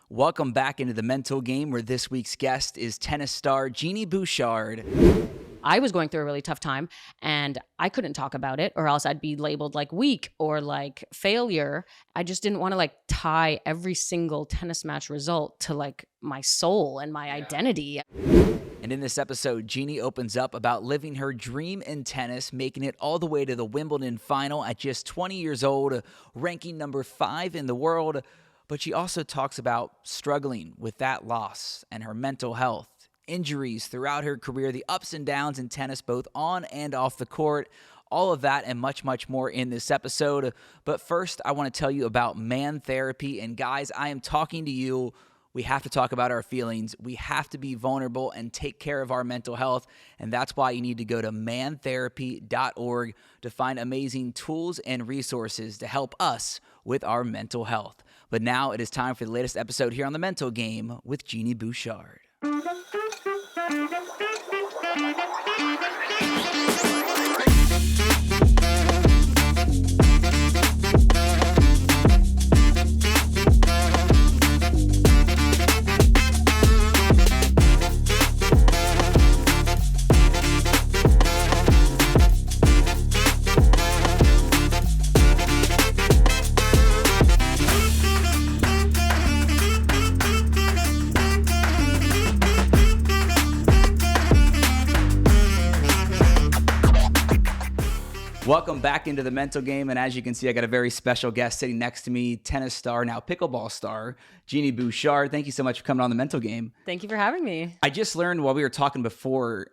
Welcome back into the mental game, where this week's guest is tennis star Genie Bouchard. I was going through a really tough time and I couldn't talk about it, or else I'd be labeled like weak or like failure. I just didn't want to like tie every single tennis match result to like my soul and my identity. And in this episode, Genie opens up about living her dream in tennis, making it all the way to the Wimbledon final at just 20 years old, ranking number 5 in the world. But she also talks about struggling with that loss and her mental health, injuries throughout her career, the ups and downs in tennis, both on and off the court, all of that and much, much more in this episode. But first, I want to tell you about Man Therapy. And guys, I am talking to you. We have to talk about our feelings. We have to be vulnerable and take care of our mental health. And that's why you need to go to mantherapy.org to find amazing tools and resources to help us with our mental health. But now it is time for the latest episode here on The Mental Game with Genie Bouchard. Welcome back into the mental game, and as you can see, I got a very special guest sitting next to me, tennis star, now pickleball star, Genie Bouchard. Thank you so much for coming on the mental game. Thank you for having me. I just learned while we were talking before,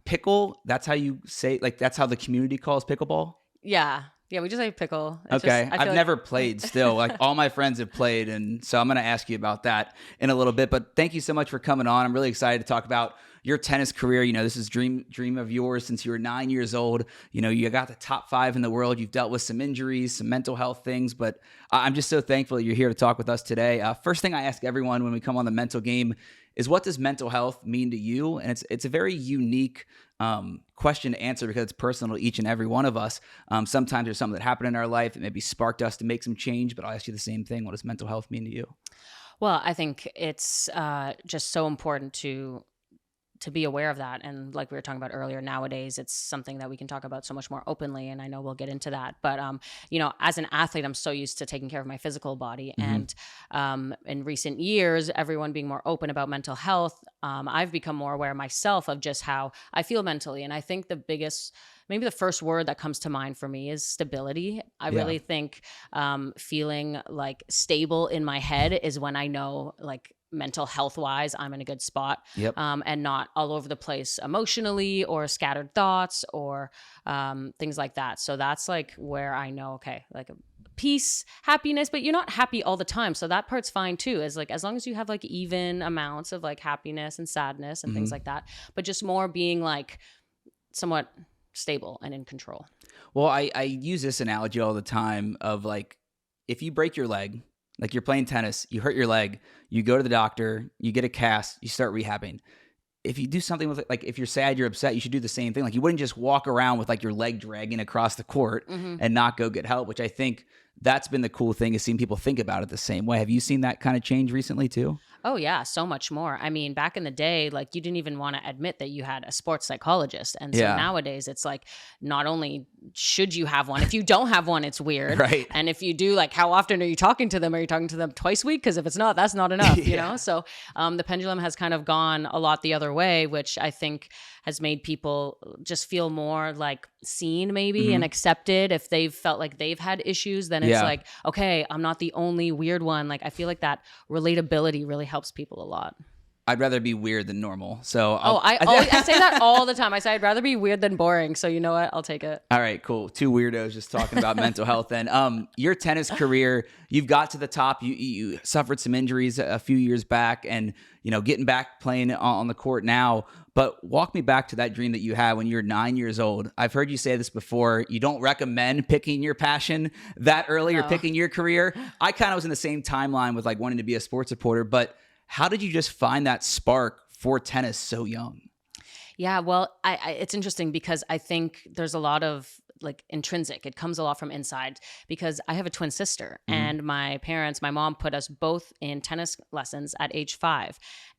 pickle, that's how you say, like, that's how the community calls pickleball? Yeah, we just say pickle. Okay, I've never played still. Like, all my friends have played, and so I'm going to ask you about that in a little bit. But thank you so much for coming on. I'm really excited to talk about your tennis career. You know, this is dream of yours since you were 9 years old. You know, you got the top 5 in the world. You've dealt with some injuries, some mental health things, but I'm just so thankful that you're here to talk with us today. First thing I ask everyone when we come on the mental game is, what does mental health mean to you? And it's a very unique question to answer because it's personal to each and every one of us. Sometimes there's something that happened in our life that maybe sparked us to make some change, but I'll ask you the same thing. What does mental health mean to you? Well, I think it's just so important to be aware of that. And like we were talking about earlier, nowadays, it's something that we can talk about so much more openly. And I know we'll get into that. But, you know, as an athlete, I'm so used to taking care of my physical body. Mm-hmm. And in recent years, everyone being more open about mental health, I've become more aware myself of just how I feel mentally. And I think maybe the first word that comes to mind for me is stability. I really think feeling like stable in my head is when I know, like, mental health wise, I'm in a good spot. Yep. And not all over the place emotionally or scattered thoughts or things like that. So that's like where I know, okay, like peace, happiness, but you're not happy all the time. So that part's fine too, is like, as long as you have like even amounts of like happiness and sadness and things like that, but just more being like somewhat stable and in control. Well, I use this analogy all the time of, like, if you break your leg, like you're playing tennis, you hurt your leg, you go to the doctor, you get a cast, you start rehabbing. If you do something with it, like if you're sad, you're upset, you should do the same thing. Like, you wouldn't just walk around with like your leg dragging across the court and not go get help, which I think that's been the cool thing, is seeing people think about it the same way. Have you seen that kind of change recently too? Oh yeah, so much more. I mean, back in the day, like, you didn't even want to admit that you had a sports psychologist. And so nowadays it's like, not only should you have one, if you don't have one, it's weird. Right. And if you do, like, how often are you talking to them? Are you talking to them twice a week? Because if it's not, that's not enough, you know? So the pendulum has kind of gone a lot the other way, which I think has made people just feel more like seen maybe and accepted. If they've felt like they've had issues, then it's like, okay, I'm not the only weird one. Like, I feel like that relatability really helps people a lot. I'd rather be weird than normal. So I say that all the time. I say I'd rather be weird than boring. So you know what? I'll take it. All right, cool. 2 weirdos just talking about mental health. And your tennis career, you've got to the top. You suffered some injuries a few years back, and you know, getting back playing on the court now. But walk me back to that dream that you had when you were 9 years old. I've heard you say this before. You don't recommend picking your passion that early or picking your career. I kind of was in the same timeline with like wanting to be a sports reporter, but how did you just find that spark for tennis so young? Yeah, well, it's interesting because I think there's a lot of like intrinsic. It comes a lot from inside because I have a twin sister and my mom put us both in tennis lessons at age 5.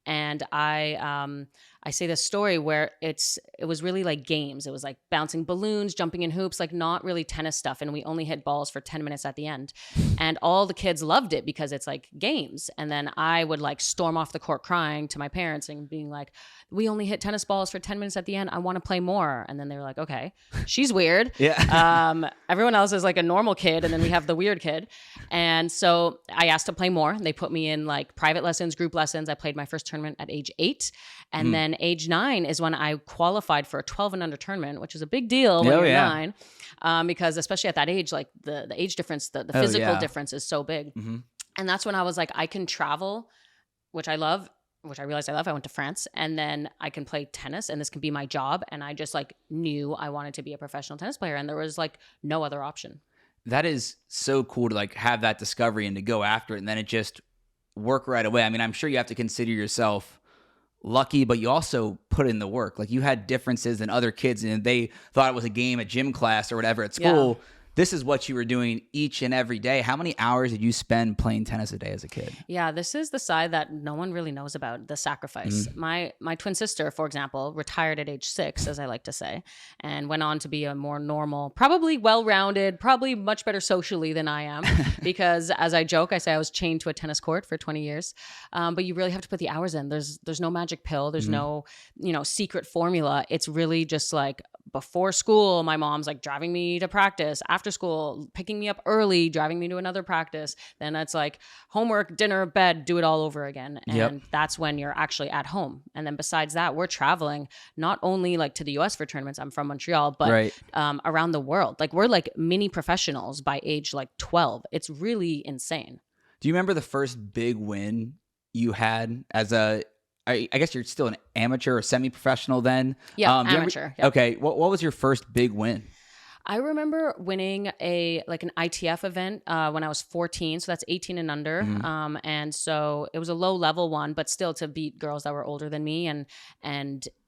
And I say this story where it was really like games. It was like bouncing balloons, jumping in hoops, like not really tennis stuff. And we only hit balls for 10 minutes at the end. And all the kids loved it because it's like games. And then I would like storm off the court crying to my parents and being like, we only hit tennis balls for 10 minutes at the end. I want to play more. And then they were like, okay, she's weird. Everyone else is like a normal kid. And then we have the weird kid. And so I asked to play more. They put me in like private lessons, group lessons. I played my first tournament at age 8. And then age 9 is when I qualified for a 12 and under tournament, which is a big deal when you're 9. Because especially at that age, like the age difference, the physical difference is so big. And that's when I was like, I can travel, which I love, which I realized I love. I went to France, and then I can play tennis and this can be my job. And I just like knew I wanted to be a professional tennis player, and there was like no other option. That is so cool to like have that discovery and to go after it, and then it just work right away. I mean, I'm sure you have to consider yourself lucky, but you also put in the work. Like you had differences than other kids, and they thought it was a game at gym class or whatever at school. This is what you were doing each and every day. How many hours did you spend playing tennis a day as a kid? Yeah, this is the side that no one really knows about, the sacrifice. My twin sister, for example, retired at age 6, as I like to say, and went on to be a more normal, probably well-rounded, probably much better socially than I am, because as I joke, I say I was chained to a tennis court for 20 years. But you really have to put the hours in. There's no magic pill. There's no, secret formula. It's really just like before school, my mom's like driving me to practice, after school, picking me up early, driving me to another practice. Then it's like homework, dinner, bed, do it all over again. And that's when you're actually at home. And then besides that, we're traveling not only like to the US for tournaments, I'm from Montreal, but around the world. Like we're like mini professionals by age like 12. It's really insane. Do you remember the first big win you had as I guess you're still an amateur or semi-professional then? Yeah, amateur. Okay, what was your first big win? I remember winning an ITF event when I was 14, so that's 18 and under. And so it was a low level one, but still to beat girls that were older than me, and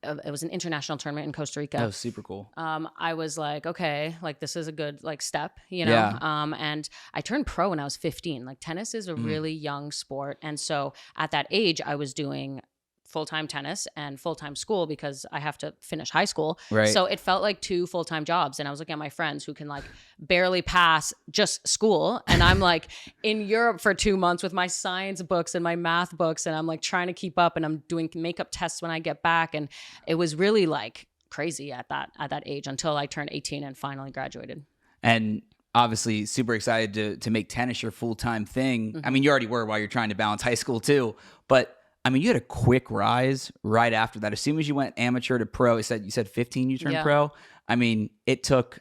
it was an international tournament in Costa Rica. That was super cool. I was like, okay, like this is a good like step, Yeah. And I turned pro when I was 15. Like tennis is a really young sport, and so at that age, I was doing full-time tennis and full-time school because I have to finish high school. Right. So it felt like 2 full-time jobs. And I was looking at my friends who can like barely pass just school. And I'm like in Europe for 2 months with my science books and my math books. And I'm like trying to keep up, and I'm doing makeup tests when I get back. And it was really like crazy at that age until I turned 18 and finally graduated. And obviously super excited to make tennis your full-time thing. I mean, you already were while you're trying to balance high school too, but I mean, you had a quick rise right after that. As soon as you went amateur to pro, you said 15 you turned pro. I mean, it took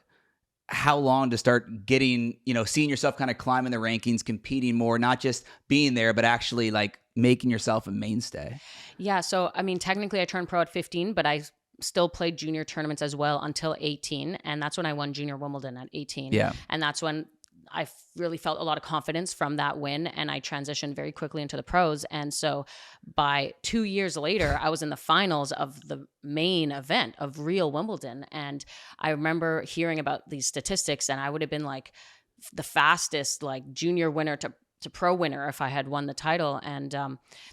how long to start getting, seeing yourself kind of climbing the rankings, competing more, not just being there, but actually like making yourself a mainstay? Yeah. So, I mean, technically I turned pro at 15, but I still played junior tournaments as well until 18. And that's when I won junior Wimbledon at 18. Yeah. And that's when I really felt a lot of confidence from that win, and I transitioned very quickly into the pros. And so by 2 years later, I was in the finals of the main event of real Wimbledon. And I remember hearing about these statistics, and I would have been like the fastest like junior winner to pro winner if I had won the title. And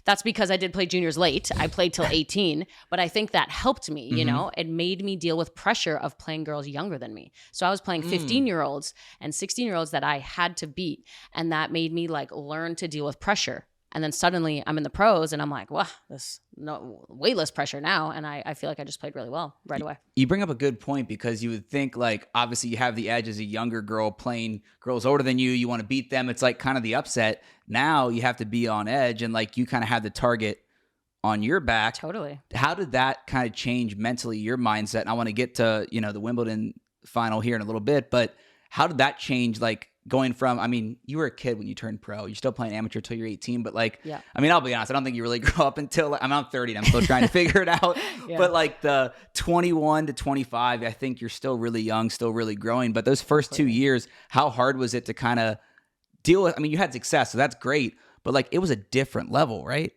that's because I did play juniors late. I played till 18, but I think that helped me, it made me deal with pressure of playing girls younger than me. So I was playing 15-year-olds and 16-year-olds that I had to beat. And that made me like learn to deal with pressure. And then suddenly I'm in the pros and I'm like, wow, there's way less pressure now. And I feel like I just played really well right away. You bring up a good point, because you would think like, obviously you have the edge as a younger girl playing girls older than you. You want to beat them. It's like kind of the upset. Now you have to be on edge, and like you kind of have the target on your back. Totally. How did that kind of change mentally your mindset? And I want to get to, the Wimbledon final here in a little bit, but how did that change, like going from, I mean, you were a kid when you turned pro. You're still playing amateur till you're 18, but like, I mean, I'll be honest, I don't think you really grow up until, I'm 30 and I'm still trying to figure it out. But like the 21 to 25, I think you're still really young, still really growing. But those first 2 years, how hard was it to kind of deal with? I mean, you had success, so that's great, but like it was a different level, right?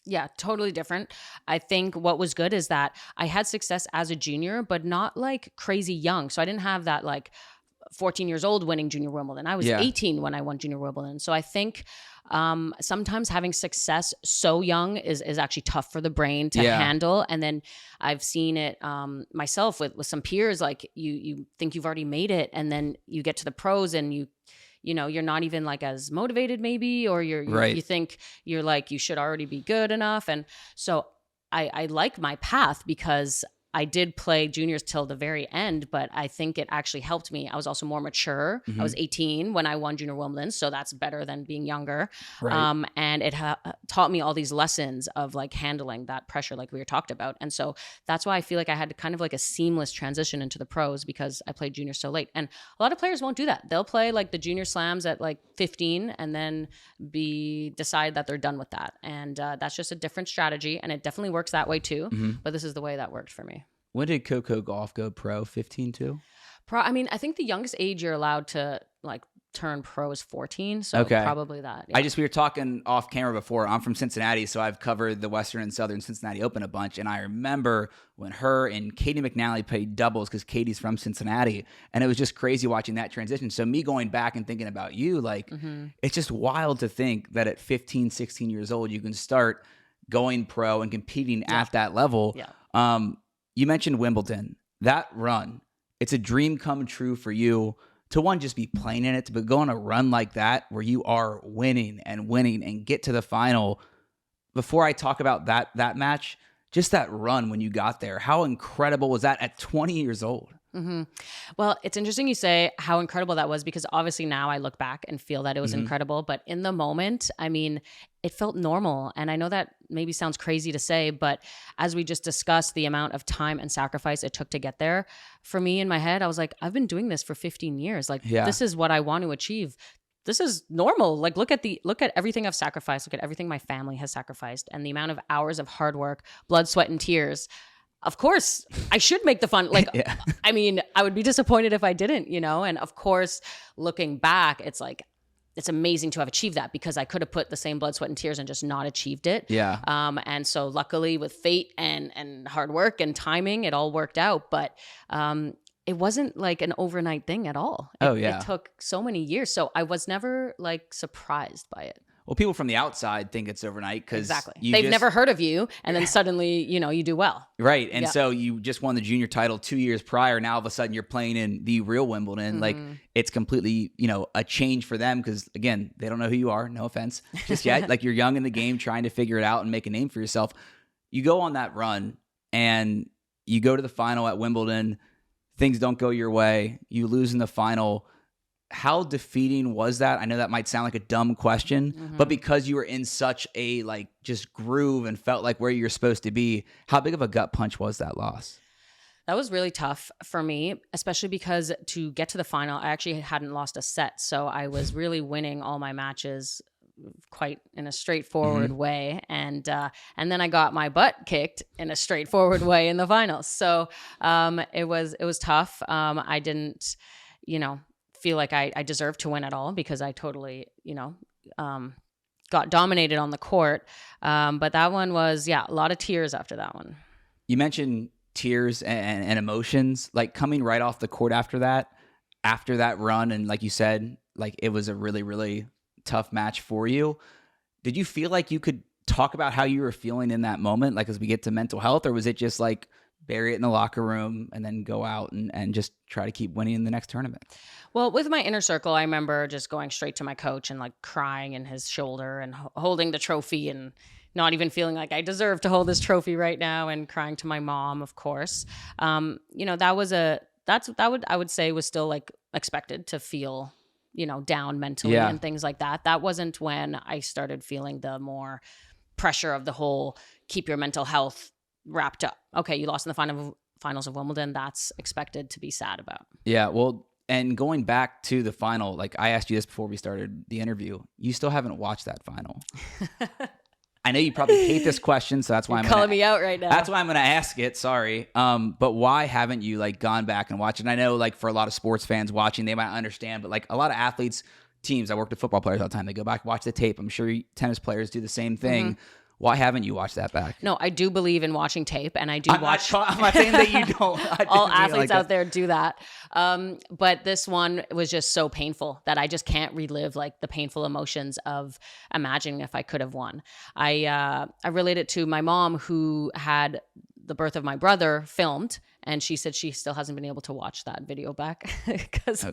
Yeah, totally different. I think what was good is that I had success as a junior, but not like crazy young. So I didn't have that like 14 years old winning junior Wimbledon. I was Yeah. 18 when I won junior Wimbledon. So I think sometimes having success so young is actually tough for the brain to Yeah. handle. And then I've seen it myself with some peers, like you think you've already made it, and then you get to the pros and you know, you're not even like as motivated maybe, or Right. you think you're like, you should already be good enough. And so I like my path because I did play juniors till the very end, but I think it actually helped me. I was also more mature. I was 18 when I won junior Wimbledon, so that's better than being younger. Right. And it taught me all these lessons of like handling that pressure, like we were talked about. And so that's why I feel like I had kind of like a seamless transition into the pros because I played junior so late. And a lot of players won't do that. They'll play like the junior slams at like 15 and then decide that they're done with that. And that's just a different strategy, and it definitely works that way too. But this is the way that worked for me. When did Coco Golf go pro? 15 too? I mean, I think the youngest age you're allowed to like turn pro is 14. So Okay. probably that. Yeah. We were talking off camera before. I'm from Cincinnati, so I've covered the Western and Southern Cincinnati Open a bunch. And I remember when her and Katie McNally played doubles because Katie's from Cincinnati. And it was just crazy watching that transition. So me going back and thinking about you, like, it's just wild to think that at 15, 16 years old, you can start going pro and competing at that level. Yeah. You mentioned Wimbledon. That run, it's a dream come true for you to, one, just be playing in it, but go on a run like that where you are winning and get to the final. Before I talk about that match, just that run when you got there, how incredible was that at 20 years old? Well, it's interesting you say how incredible that was, because obviously now I look back and feel that it was incredible. But in the moment, I mean, it felt normal. And I know that maybe sounds crazy to say, but as we just discussed, the amount of time and sacrifice it took to get there, for me in my head, I was like, I've been doing this for 15 years. Like, this is what I want to achieve. This is normal. Like, look at everything I've sacrificed. Look at everything my family has sacrificed, and the amount of hours of hard work, blood, sweat, and tears. Of course, I should make the fun. Like, I mean, I would be disappointed if I didn't, you know? And of course, looking back, it's like, it's amazing to have achieved that, because I could have put the same blood, sweat, and tears and just not achieved it. Yeah. And so luckily with fate and hard work and timing, it all worked out. But it wasn't like an overnight thing at all. It took so many years. So I was never like surprised by it. Well, people from the outside think it's overnight because they've never heard of you, and then suddenly, you know, you do well. Right. And so you just won the junior title 2 years prior. Now all of a sudden you're playing in the real Wimbledon. Like, it's completely, you know, a change for them because, again, they don't know who you are. No offense. Just yet. Like, you're young in the game trying to figure it out and make a name for yourself. You go on that run and you go to the final at Wimbledon. Things don't go your way. You lose in the final. How defeating was that? I know that might sound like a dumb question, but because you were in such a like just groove and felt like where you're supposed to be, how big of a gut punch was that loss? That was really tough for me, especially because to get to the final, I actually hadn't lost a set. So I was really winning all my matches quite in a straightforward way. And then I got my butt kicked in a straightforward way in the finals. So it was tough. I didn't, you know, feel like I deserved to win at all, because I totally, you know, got dominated on the court. But that one was, a lot of tears after that one. You mentioned tears and emotions, like coming right off the court after that run. And like you said, like it was a really, really tough match for you. Did you feel like you could talk about how you were feeling in that moment? Like, as we get to mental health, or was it just like bury it in the locker room and then go out and just try to keep winning in the next tournament? Well, with my inner circle, I remember just going straight to my coach and like crying in his shoulder and holding the trophy and not even feeling like I deserve to hold this trophy right now, and crying to my mom, of course. You know, I would say was still like expected to feel, you know, down mentally and things like that. That wasn't when I started feeling the more pressure of the whole keep your mental health wrapped up. Okay, you lost in the finals of Wimbledon. That's expected to be sad about. Yeah, well, and going back to the final, like I asked you this before we started the interview, you still haven't watched that final. I know you probably hate this question, so that's why I'm calling me out right now. That's why I'm going to ask it. Sorry. But why haven't you like gone back and watched it? And I know like for a lot of sports fans watching, they might understand, but like a lot of athletes, teams, I work with football players all the time. They go back, watch the tape. I'm sure tennis players do the same thing. Why haven't you watched that back? No, I do believe in watching tape, and I do watch. I'm not saying that you don't. All athletes out there do that. But this one was just so painful that I just can't relive like the painful emotions of imagining if I could have won. I relate it to my mom, who had the birth of my brother filmed, and she said she still hasn't been able to watch that video back because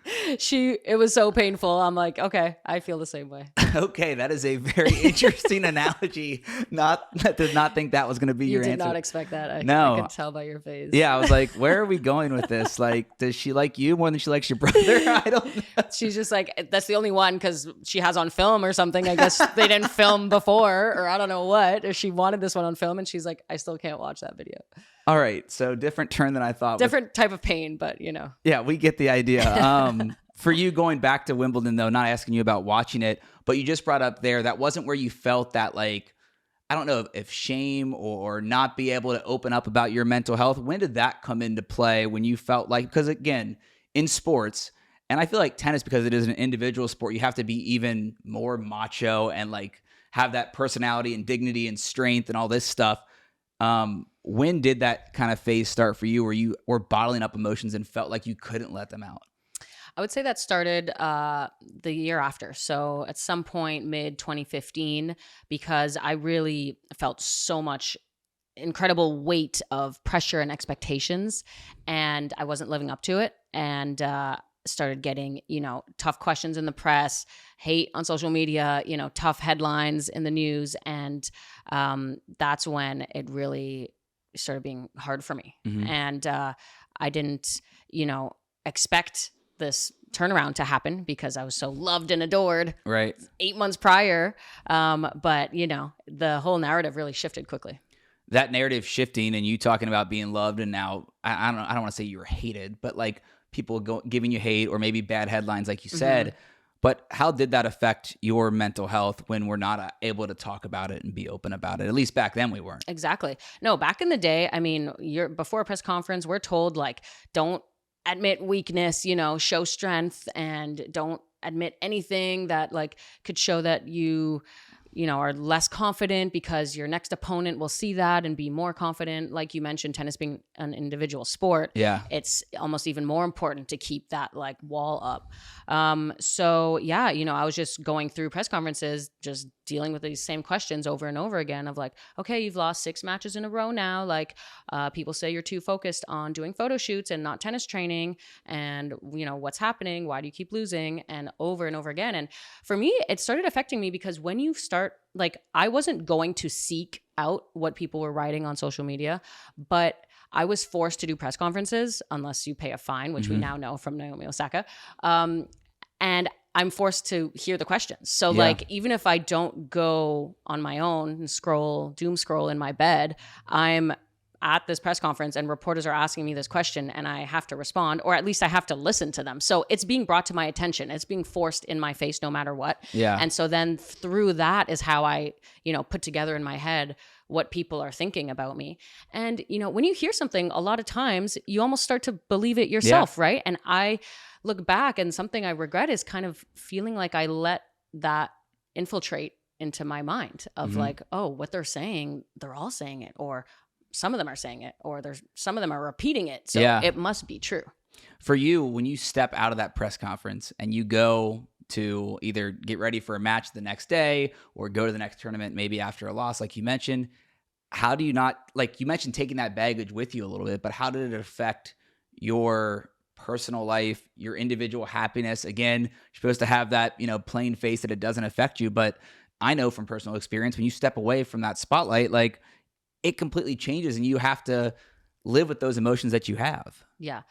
it was so painful. I'm like, okay, I feel the same way. Okay, that is a very interesting analogy. I did not think that was going to be your answer. You did not expect that. No. I could tell by your face. Yeah, I was like, where are we going with this? Like, does she like you more than she likes your brother? I don't know. She's just like, that's the only one because she has on film or something. I guess they didn't film before, or I don't know what. Or she wanted this one on film, and she's like, I still can't watch that video. All right, so different turn than I thought. Different type of pain, but Yeah, we get the idea. For you going back to Wimbledon, though, not asking you about watching it, but you just brought up there, that wasn't where you felt that, like, I don't know if shame or not be able to open up about your mental health. When did that come into play when you felt like, because again, in sports, and I feel like tennis, because it is an individual sport, you have to be even more macho and like have that personality and dignity and strength and all this stuff. When did that kind of phase start for you where you were bottling up emotions and felt like you couldn't let them out? I would say that started the year after. So at some point, mid 2015, because I really felt so much incredible weight of pressure and expectations, and I wasn't living up to it. And started getting, tough questions in the press, hate on social media, tough headlines in the news. And that's when it really started being hard for me. Mm-hmm. And I didn't, expect this turnaround to happen because I was so loved and adored 8 months prior. But the whole narrative really shifted quickly. That narrative shifting and you talking about being loved, and now I don't want to say you were hated, but like people giving you hate or maybe bad headlines, like you said. Mm-hmm. But how did that affect your mental health when we're not able to talk about it and be open about it? At least back then we weren't. Exactly. No, back in the day, I mean, before a press conference, we're told like, don't admit weakness, show strength, and don't admit anything that like could show that you are less confident, because your next opponent will see that and be more confident. Like you mentioned, tennis being an individual sport. Yeah. It's almost even more important to keep that like wall up. So yeah, I was just going through press conferences, just dealing with these same questions over and over again of like, okay, you've lost 6 matches in a row now. Like, people say you're too focused on doing photo shoots and not tennis training. And what's happening? Why do you keep losing? And over again. And for me, it started affecting me because when you start, like, I wasn't going to seek out what people were writing on social media, but I was forced to do press conferences unless you pay a fine, which we now know from Naomi Osaka. And I'm forced to hear the questions. So like, even if I don't go on my own and doom scroll in my bed, I'm at this press conference and reporters are asking me this question and I have to respond, or at least I have to listen to them. So it's being brought to my attention. It's being forced in my face no matter what. Yeah. And so then through that is how I, put together in my head what people are thinking about me. And, when you hear something, a lot of times you almost start to believe it yourself, right? And I look back, and something I regret is kind of feeling like I let that infiltrate into my mind of like, oh, what they're saying, they're all saying it, or some of them are saying it, or some of them are repeating it. So it must be true. For you, when you step out of that press conference and you go to either get ready for a match the next day or go to the next tournament, maybe after a loss, like you mentioned, how do you not, like you mentioned taking that baggage with you a little bit, but how did it affect your personal life, your individual happiness? Again, you're supposed to have that, plain face that it doesn't affect you. But I know from personal experience, when you step away from that spotlight, like it completely changes and you have to live with those emotions that you have. Yeah.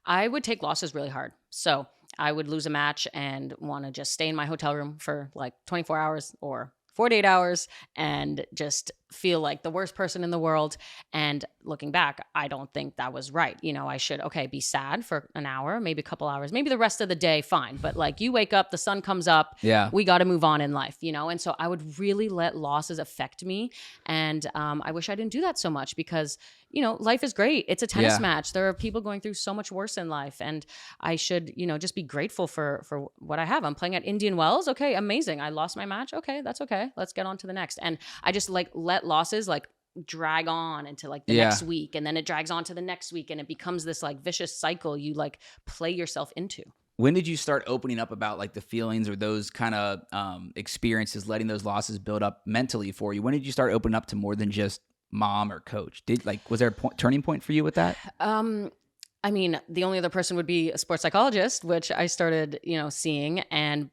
I would take losses really hard. So I would lose a match and want to just stay in my hotel room for like 24 hours or 48 hours and just feel like the worst person in the world. And looking back, I don't think that was right. I should, okay, be sad for an hour, maybe a couple hours, maybe the rest of the day, fine. But like, you wake up, the sun comes up, Yeah. we got to move on in life, And so I would really let losses affect me. And I wish I didn't do that so much because, life is great. It's a tennis match. There are people going through so much worse in life. And I should, just be grateful for what I have. I'm playing at Indian Wells. Okay, amazing. I lost my match. Okay, that's okay. Let's get on to the next. And I just like let losses like drag on into like the next week, and then it drags on to the next week, and it becomes this like vicious cycle you like play yourself into. When did you start opening up about like the feelings or those kind of experiences, letting those losses build up mentally for you? When did you start opening up to more than just mom or coach? Was there a turning point for you with that? I mean, the only other person would be a sports psychologist, which I started, seeing, and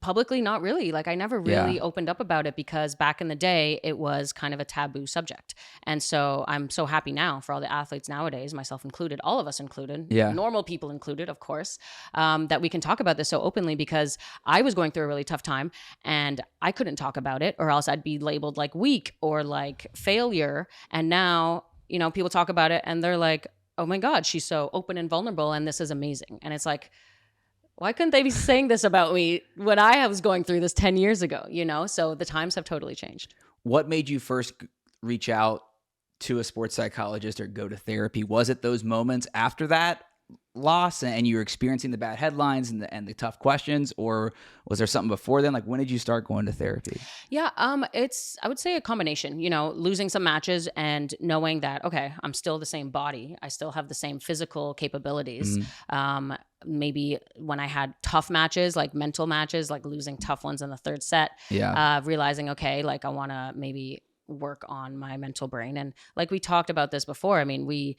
publicly, not really. Like I never really opened up about it because back in the day, it was kind of a taboo subject. And so I'm so happy now for all the athletes nowadays, myself included, all of us included, normal people included, of course, that we can talk about this so openly, because I was going through a really tough time and I couldn't talk about it, or else I'd be labeled like weak or like failure. And now, people talk about it and they're like, oh my God, she's so open and vulnerable and this is amazing. And it's like, why couldn't they be saying this about me when I was going through this 10 years ago, So the times have totally changed. What made you first reach out to a sports psychologist or go to therapy? Was it those moments after that loss and you were experiencing the bad headlines and the tough questions, or was there something before then? Like, when did you start going to therapy? Yeah, I would say a combination, losing some matches and knowing that, okay, I'm still the same body. I still have the same physical capabilities. Maybe when I had tough matches, like mental matches, like losing tough ones in the third set, realizing, okay, like I want to maybe work on my mental brain. And like we talked about this before, I mean, we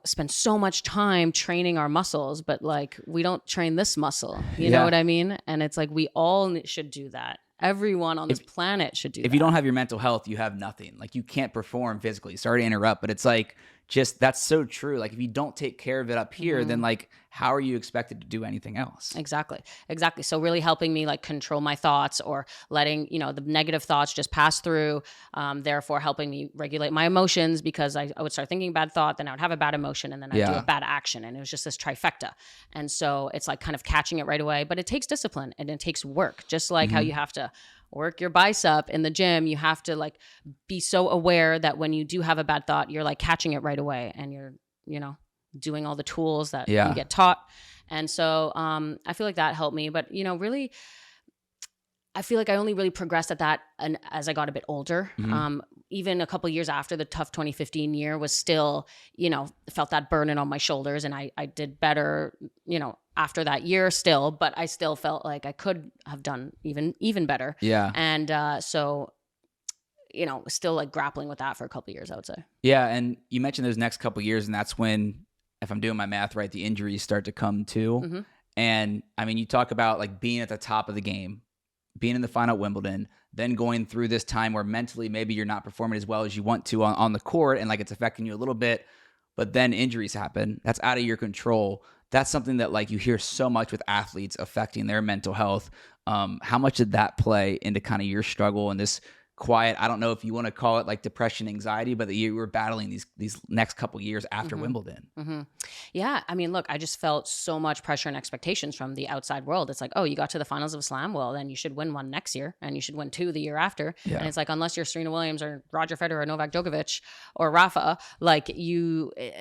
spend so much time training our muscles, but like we don't train this muscle, you know what I mean? And it's like, we all should do that. Everyone on this planet should do that. If you don't have your mental health, you have nothing. Like you can't perform physically. Sorry to interrupt, but it's like, that's so true. Like if you don't take care of it up here, then like, how are you expected to do anything else? Exactly. So really helping me like control my thoughts, or letting, the negative thoughts just pass through. Therefore helping me regulate my emotions, because I would start thinking bad thought, then I would have a bad emotion, and then I'd do a bad action. And it was just this trifecta. And so it's like kind of catching it right away, but it takes discipline and it takes work, just like how you have to work your bicep in the gym. You have to like be so aware that when you do have a bad thought, you're like catching it right away, and you're, doing all the tools that you get taught. And so I feel like that helped me. But, really, I feel like I only really progressed at that as I got a bit older. Even a couple of years after the tough 2015 year was still, felt that burden on my shoulders. And I did better, after that year still, but I still felt like I could have done even better. Yeah. And so, still like grappling with that for a couple of years, I would say. Yeah. And you mentioned those next couple of years, and that's when, if I'm doing my math right, the injuries start to come too. And I mean, you talk about like being at the top of the game, being in the final at Wimbledon, then going through this time where mentally maybe you're not performing as well as you want to on the court, and like it's affecting you a little bit, but then injuries happen. That's out of your control. That's something that like you hear so much with athletes affecting their mental health. How much did that play into kind of your struggle and this quiet, I don't know if you want to call it like depression, anxiety, but that you were battling these next couple years after Wimbledon? Yeah. I mean, look, I just felt so much pressure and expectations from the outside world. It's like, oh, you got to the finals of a slam. Well, then you should win one next year, and you should win two the year after. And it's like, unless you're Serena Williams or Roger Federer or Novak Djokovic or Rafa, like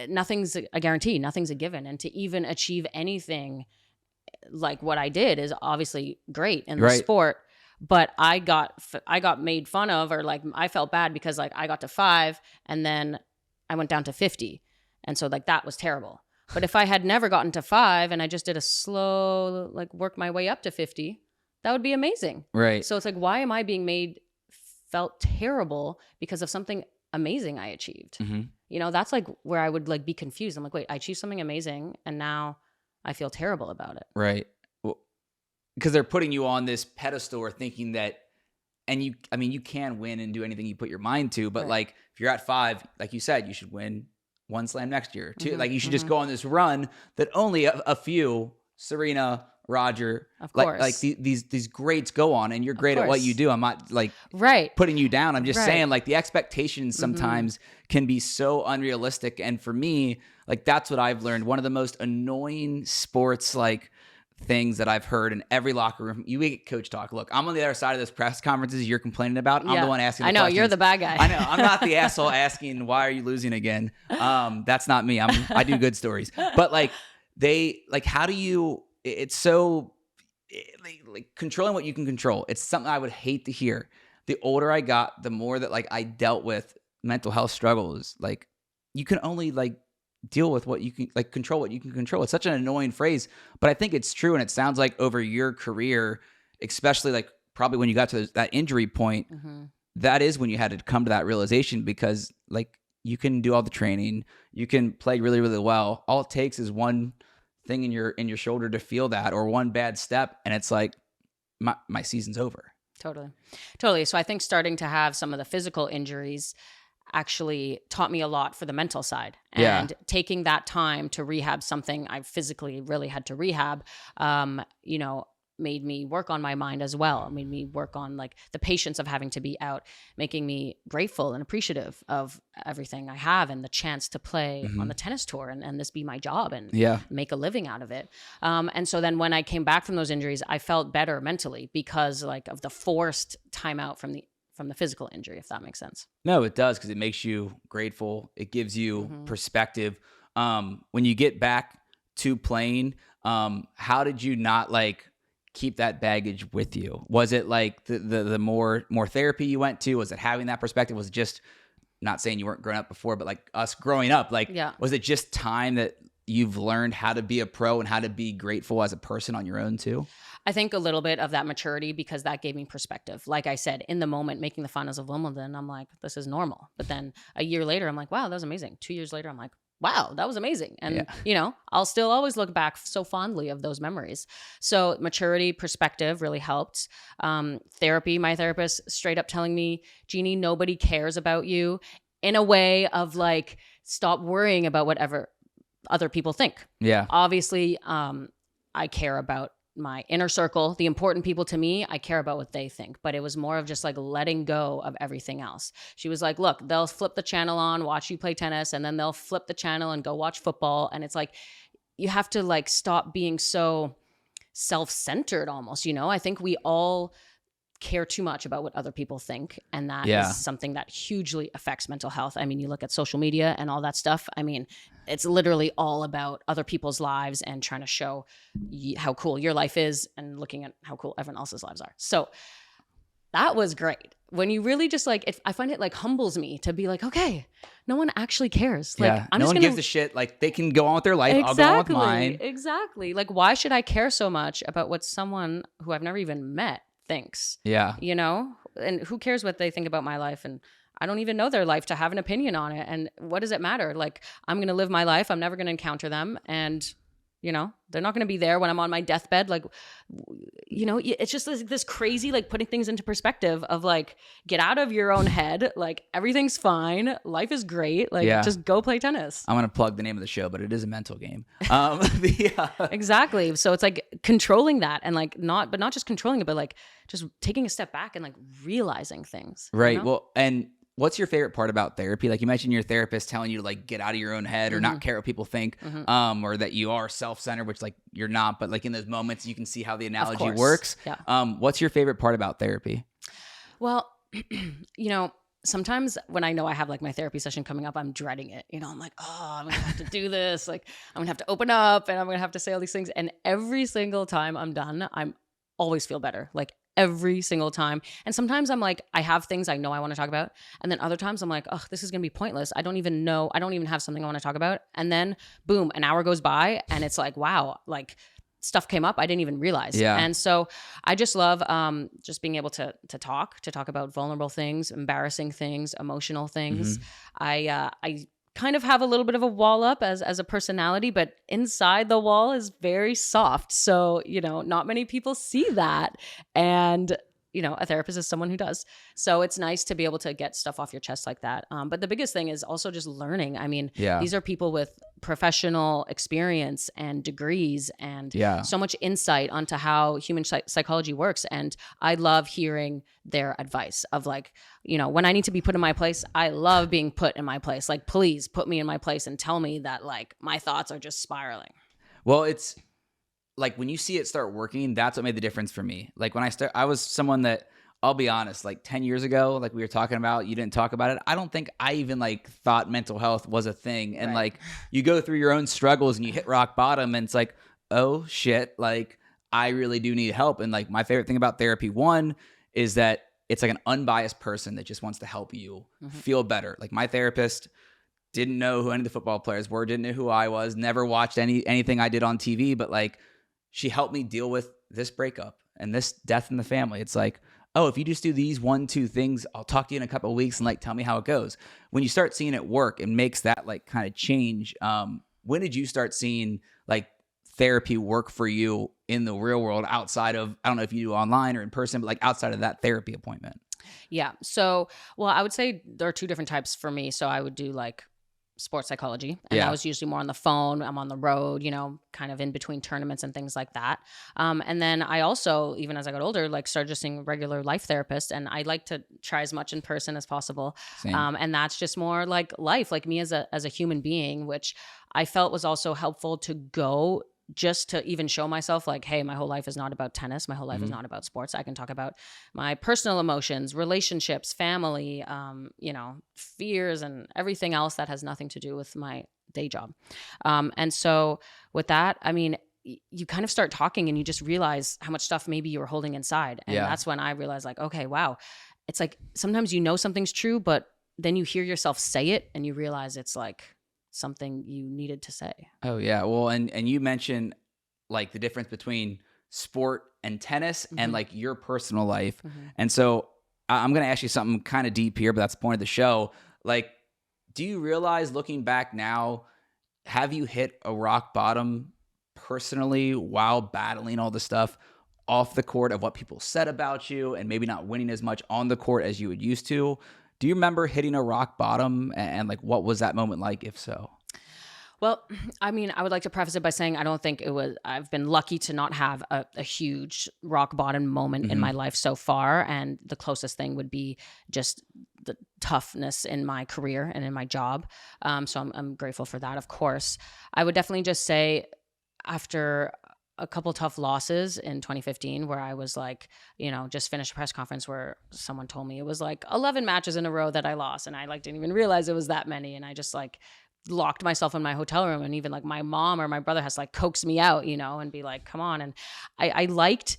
nothing's a guarantee, nothing's a given. And to even achieve anything like what I did is obviously great in the sport. But I got made fun of, or like I felt bad because like I got to 5 and then I went down to 50. And so like that was terrible. But if I had never gotten to 5 and I just did a slow, like work my way up to 50, that would be amazing. Right. So it's like, why am I being felt terrible because of something amazing I achieved? That's like where I would like be confused. I'm like, wait, I achieved something amazing and now I feel terrible about it. Right. Because they're putting you on this pedestal or thinking that, and you can win and do anything you put your mind to, but like if you're at 5, like you said, you should win 1 slam next year. 2, like you should just go on this run that only a few, Serena Roger, Of like course. like these greats go on, and you're great at what course. you do. I'm not like Right. putting you down. I'm just Right. saying, like, the expectations sometimes can be so unrealistic. And for me, like, that's what I've learned. One of the most annoying sports like things that I've heard in every locker room. You get coach talk. Look, I'm on the other side of those press conferences you're complaining about. I'm Yeah. the one asking the I know, questions. you're the bad guy. I know. I'm not the asshole asking, why are you losing again? That's not me. I do good stories. But like how do you, it's so like controlling what you can control. It's something I would hate to hear. The older I got, the more that like I dealt with mental health struggles. Like, you can only like deal with what you can, like control what you can control. It's such an annoying phrase, but I think it's true. And it sounds like over your career, especially like probably when you got to that injury point, that is when you had to come to that realization, because like you can do all the training, you can play really, really well. All it takes is one thing in your shoulder to feel that, or one bad step, and it's like my season's over. Totally. So I think starting to have some of the physical injuries actually taught me a lot for the mental side, and taking that time to rehab something I physically really had to rehab, made me work on my mind as well. It made me work on like the patience of having to be out, making me grateful and appreciative of everything I have and the chance to play on the tennis tour and this be my job and make a living out of it. And so then when I came back from those injuries, I felt better mentally because like of the forced time out from the physical injury, if that makes sense. No, it does, because it makes you grateful. It gives you perspective. When you get back to playing, how did you not like keep that baggage with you? Was it like the more therapy you went to? Was it having that perspective? Was it just, not saying you weren't growing up before, but like us growing up, like, was it just time that you've learned how to be a pro and how to be grateful as a person on your own too? I think a little bit of that maturity, because that gave me perspective. Like I said, in the moment, making the finals of Wimbledon, I'm like, this is normal. But then a year later, I'm like, wow, that was amazing. 2 years later, I'm like, wow, that was amazing. And, I'll still always look back so fondly of those memories. So maturity, perspective really helped. Therapy, my therapist straight up telling me, Genie, nobody cares about you, in a way of like, stop worrying about whatever other people think. Yeah. Obviously, I care about my inner circle, the important people to me. I care about what they think, but it was more of just like letting go of everything else. She was like, look, they'll flip the channel on, watch you play tennis, and then they'll flip the channel and go watch football. And it's like, you have to like stop being so self-centered almost, I think we all care too much about what other people think. And that is something that hugely affects mental health. I mean, you look at social media and all that stuff. I mean, it's literally all about other people's lives and trying to show how cool your life is and looking at how cool everyone else's lives are. So that was great. When you really just like, I find it like humbles me to be like, okay, no one actually cares. Like, no one gives a shit. Like, they can go on with their life. Exactly, I'll go on with mine. Exactly. Like, why should I care so much about what someone who I've never even met thinks? Yeah. And who cares what they think about my life? And I don't even know their life to have an opinion on it. And what does it matter? Like, I'm going to live my life. I'm never going to encounter them. And, they're not going to be there when I'm on my deathbed. Like, it's just this crazy, like putting things into perspective of like, get out of your own head. Like, everything's fine. Life is great. Like, just go play tennis. I'm going to plug the name of the show, but it is a mental game. Exactly. So it's like controlling that, and like not just controlling it, but like just taking a step back and like realizing things. Right. Well, and what's your favorite part about therapy? Like, you mentioned your therapist telling you to like get out of your own head or not care what people think, or that you are self-centered, which like you're not, but like in those moments you can see how the analogy works. Yeah. What's your favorite part about therapy? Well, sometimes when I know I have like my therapy session coming up, I'm dreading it. I'm like, oh, I'm going to have to do this. Like, I'm going to have to open up and I'm going to have to say all these things. And every single time I'm done, I'm always feel better. Like, every single time. And sometimes I'm like, I have things I know I want to talk about. And then other times I'm like, oh, this is going to be pointless. I don't even have something I want to talk about. And then boom, an hour goes by and it's like, wow, like stuff came up I didn't even realize. Yeah. And so I just love just being able to talk about vulnerable things, embarrassing things, emotional things. I kind of have a little bit of a wall up as a personality, but inside the wall is very soft. So, not many people see that. And a therapist is someone who does. So it's nice to be able to get stuff off your chest like that. But the biggest thing is also just learning. I mean, Yeah. these are people with professional experience and degrees and Yeah. so much insight onto how human psychology works. And I love hearing their advice of like, when I need to be put in my place, I love being put in my place. Like, please put me in my place and tell me that like my thoughts are just spiraling. Well, it's like when you see it start working, that's what made the difference for me. Like when I was someone that, I'll be honest, like 10 years ago, like we were talking about, you didn't talk about it. I don't think I even like thought mental health was a thing. And like you go through your own struggles and you hit rock bottom and it's like, oh shit, like I really do need help. And like my favorite thing about therapy, one, is that it's like an unbiased person that just wants to help you feel better. Like my therapist didn't know who any of the football players were, didn't know who I was, never watched anything I did on TV, but like she helped me deal with this breakup and this death in the family. It's like, oh, if you just do these 1-2 things, I'll talk to you in a couple of weeks and like tell me how it goes. When you start seeing it work, it makes that like kind of change. When did you start seeing like therapy work for you in the real world outside of, I don't know if you do online or in person, but like outside of that therapy appointment? Yeah. So, well, I would say there are two different types for me. So I would do like sports psychology, and I was usually more on the phone. I'm on the road, kind of in between tournaments and things like that. And then I also, even as I got older, like started just seeing regular life therapists, and I like to try as much in person as possible. And that's just more like life, like me as a human being, which I felt was also helpful to go just to even show myself like, hey, my whole life is not about tennis. My whole life is not about sports. I can talk about my personal emotions, relationships, family, fears, and everything else that has nothing to do with my day job. And so with that, I mean, you kind of start talking and you just realize how much stuff maybe you were holding inside. And that's when I realized like, okay, wow. It's like sometimes something's true, but then you hear yourself say it and you realize it's like something you needed to say. Oh yeah. Well, and you mentioned like the difference between sport and tennis and like your personal life. And so I'm going to ask you something kind of deep here, but that's the point of the show. Like, do you realize looking back now, have you hit a rock bottom personally while battling all the stuff off the court of what people said about you and maybe not winning as much on the court as you would used to? Do you remember hitting a rock bottom and like what was that moment like, if so? Well, I mean, I would like to preface it by saying I don't think I've been lucky to not have a huge rock bottom moment in my life so far. And the closest thing would be just the toughness in my career and in my job. So I'm grateful for that, of course. I would definitely just say after a couple tough losses in 2015 where I was like, just finished a press conference where someone told me it was like 11 matches in a row that I lost. And I like didn't even realize it was that many. And I just like locked myself in my hotel room, and even like my mom or my brother has like coaxed me out, and be like, come on. And I liked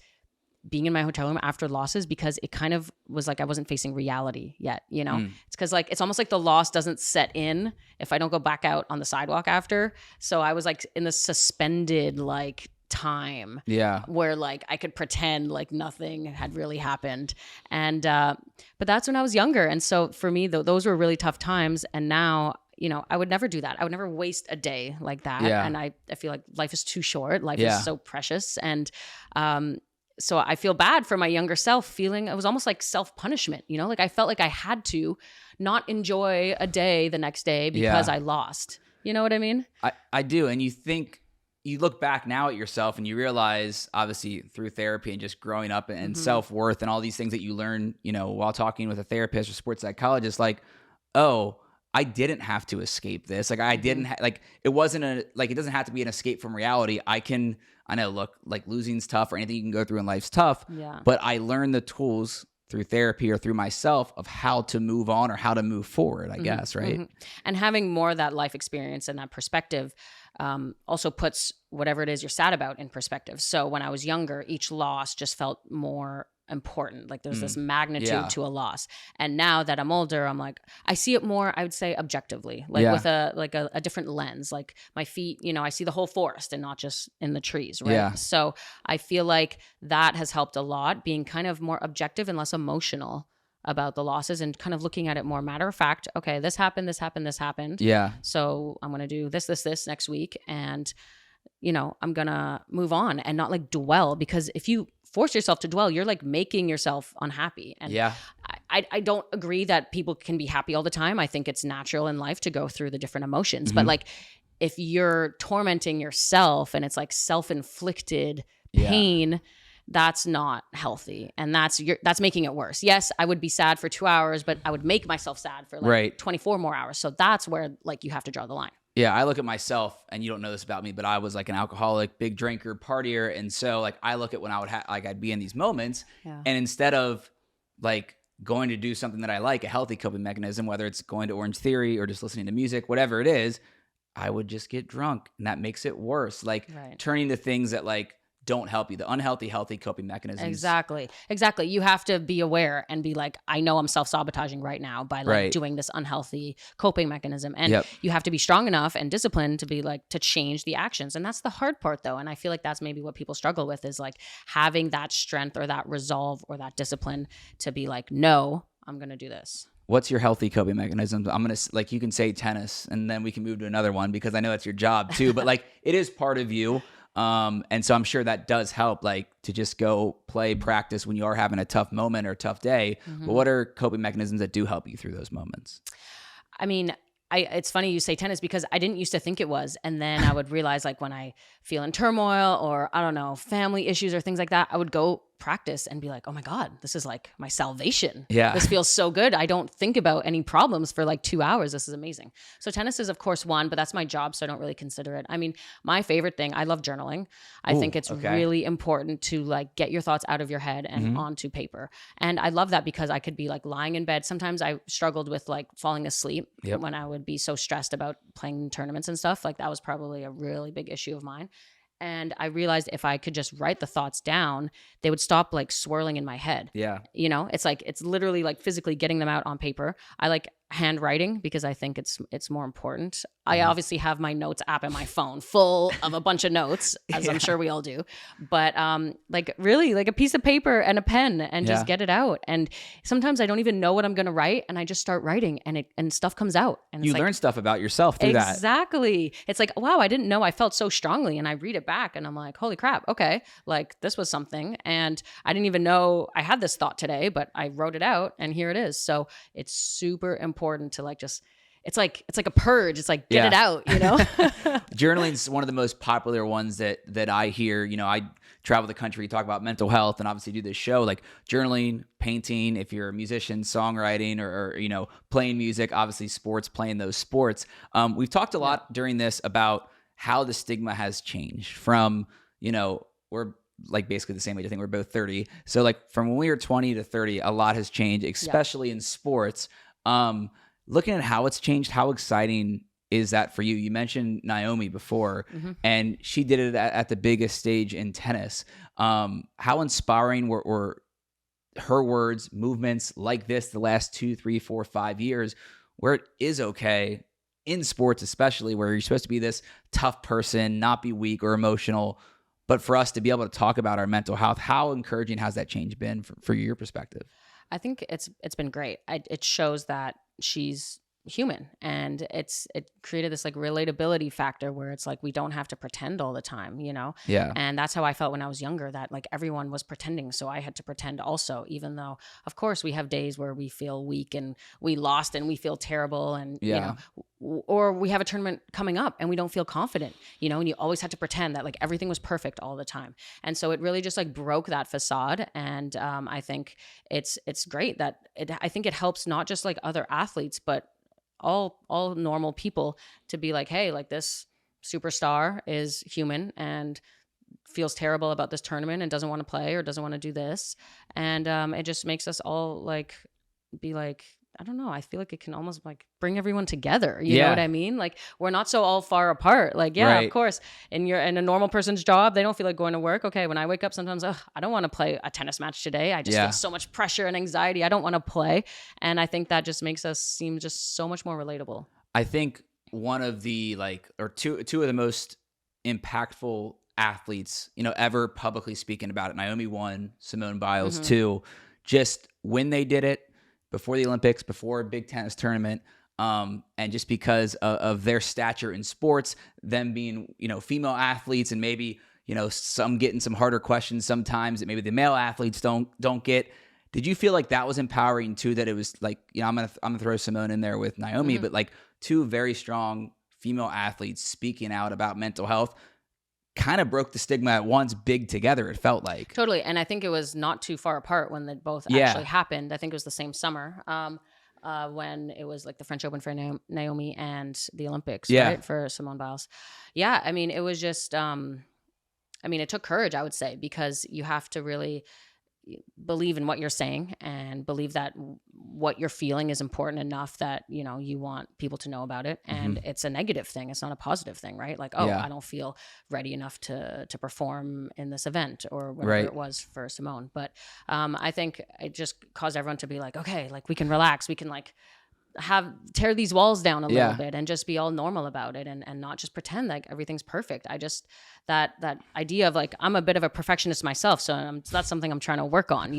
being in my hotel room after losses because it kind of was like I wasn't facing reality yet, It's because like it's almost like the loss doesn't set in if I don't go back out on the sidewalk after. So I was like in this suspended like time where like I could pretend like nothing had really happened. And but that's when I was younger. And so for me, those were really tough times. And now, I would never do that. I would never waste a day like that. And I feel like life is too short. Life is so precious. And so I feel bad for my younger self, feeling it was almost like self-punishment, like I felt like I had to not enjoy a day the next day because I lost. You know what I mean? I do. And you look back now at yourself and you realize, obviously through therapy and just growing up and self-worth and all these things that you learn, while talking with a therapist or sports psychologist, like, oh, I didn't have to escape this. Like I didn't it wasn't it doesn't have to be an escape from reality. I know, look, like losing's tough or anything you can go through in life's tough, but I learned the tools through therapy or through myself of how to move on or how to move forward, I guess. Right. And having more of that life experience and that perspective also puts whatever it is you're sad about in perspective. So when I was younger, each loss just felt more important. Like there's this magnitude to a loss. And now that I'm older, I'm like, I see it more, I would say objectively, like with a different lens, like my feet, I see the whole forest and not just in the trees. Right. Yeah. So I feel like that has helped a lot, being kind of more objective and less emotional about the losses and kind of looking at it more matter of fact. Okay, this happened, this happened, this happened. Yeah. So I'm going to do this next week. And I'm going to move on and not like dwell, because if you force yourself to dwell, you're like making yourself unhappy. And Yeah. I don't agree that people can be happy all the time. I think it's natural in life to go through the different emotions. But like, if you're tormenting yourself and it's like self-inflicted pain, that's not healthy. And that's making it worse. Yes, I would be sad for 2 hours, but I would make myself sad for like 24 more hours. So that's where like you have to draw the line. Yeah, I look at myself, and you don't know this about me, but I was like an alcoholic, big drinker, partier, and so like I look at when I would I'd be in these moments, and instead of like going to do something that I like, a healthy coping mechanism, whether it's going to Orange Theory or just listening to music, whatever it is, I would just get drunk, and that makes it worse. Like turning to things that like don't help you, the unhealthy, healthy coping mechanisms. Exactly. You have to be aware and be like, I know I'm self-sabotaging right now by like doing this unhealthy coping mechanism. And you have to be strong enough and disciplined to be like, to change the actions. And that's the hard part though. And I feel like that's maybe what people struggle with, is like having that strength or that resolve or that discipline to be like, no, I'm going to do this. What's your healthy coping mechanism? I'm going to like, you can say tennis and then we can move to another one because I know that's your job too, but like it is part of you. And so I'm sure that does help, like to just go play, practice when you are having a tough moment or a tough day. But what are coping mechanisms that do help you through those moments? I mean, it's funny you say tennis because I didn't used to think it was. And then I would realize like when I feel in turmoil or I don't know, family issues or things like that, I would go practice and be like, oh my God, this is like my salvation. Yeah. This feels so good. I don't think about any problems for like 2 hours. This is amazing. So tennis is of course one, but that's my job. So I don't really consider it. I mean, my favorite thing, I love journaling. I think it's really important to like get your thoughts out of your head and onto paper. And I love that because I could be like lying in bed. Sometimes I struggled with like falling asleep when I would be so stressed about playing tournaments and stuff. Like that was probably a really big issue of mine. And I realized if I could just write the thoughts down, they would stop like swirling in my head. Yeah. You know, it's like, it's literally like physically getting them out on paper. I like handwriting because I think it's more important. I obviously have my notes app in my phone full of a bunch of notes, as I'm sure we all do. But like really like a piece of paper and a pen and just get it out. And sometimes I don't even know what I'm going to write and I just start writing and stuff comes out. And you learn stuff about yourself through that. Exactly. It's like, wow, I didn't know I felt so strongly. And I read it back and I'm like, holy crap. Okay. Like this was something. And I didn't even know I had this thought today, but I wrote it out and here it is. So it's super important to like just, it's like a purge. It's like, get it out, you know? Journaling is one of the most popular ones that I hear. You know, I travel the country, talk about mental health and obviously do this show, like journaling, painting, if you're a musician, songwriting, or you know, playing music, obviously sports, playing those sports. We've talked a lot during this about how the stigma has changed from, you know, we're like basically the same age. I think we're both 30. So like from when we were 20 to 30, a lot has changed, especially in sports. Looking at how it's changed, how exciting is that for you? You mentioned Naomi before, and she did it at the biggest stage in tennis. How inspiring were her words, movements like this the last 2, 3, 4, 5 years, where it is okay in sports, especially where you're supposed to be this tough person, not be weak or emotional, but for us to be able to talk about our mental health, how encouraging has that change been for your perspective? I think it's been great. It shows that she's human, and it created this like relatability factor where it's like we don't have to pretend all the time, you know? Yeah. And that's how I felt when I was younger, that like everyone was pretending, so I had to pretend also, even though of course we have days where we feel weak and we lost and we feel terrible and you know, or we have a tournament coming up and we don't feel confident, you know, and you always had to pretend that like everything was perfect all the time. And so it really just like broke that facade. And I think it's great that I think it helps not just like other athletes, but all normal people to be like, hey, like this superstar is human and feels terrible about this tournament and doesn't want to play or doesn't want to do this. And it just makes us all like be like, I don't know. I feel like it can almost like bring everyone together. You know what I mean? Like we're not so all far apart. Like, of course, in a normal person's job, they don't feel like going to work. Okay. When I wake up sometimes, I don't want to play a tennis match today. I just feel so much pressure and anxiety. I don't want to play. And I think that just makes us seem just so much more relatable. I think one of the two of the most impactful athletes, you know, ever publicly speaking about it. Naomi 1, Simone Biles 2, just when they did it, before the Olympics, before a big tennis tournament, and just because of their stature in sports, them being, you know, female athletes and maybe, some getting some harder questions sometimes that maybe the male athletes don't get. Did you feel like that was empowering too, that it was like, I'm gonna throw Simone in there with Naomi, but like two very strong female athletes speaking out about mental health kind of broke the stigma at once, big together, it felt like. Totally. And I think it was not too far apart when they both actually happened. I think it was the same summer when it was like the French Open for Naomi and the Olympics, right? For Simone Biles. Yeah. I mean, it was just, it took courage, I would say, because you have to really believe in what you're saying and believe that what you're feeling is important enough that, you want people to know about it. And it's a negative thing. It's not a positive thing, right? Like, I don't feel ready enough to perform in this event or whatever it was for Simone. But I think it just caused everyone to be like, okay, like we can relax. We can like tear these walls down a little bit and just be all normal about it and not just pretend like everything's perfect. I just, that idea of like, I'm a bit of a perfectionist myself. So that's something I'm trying to work on,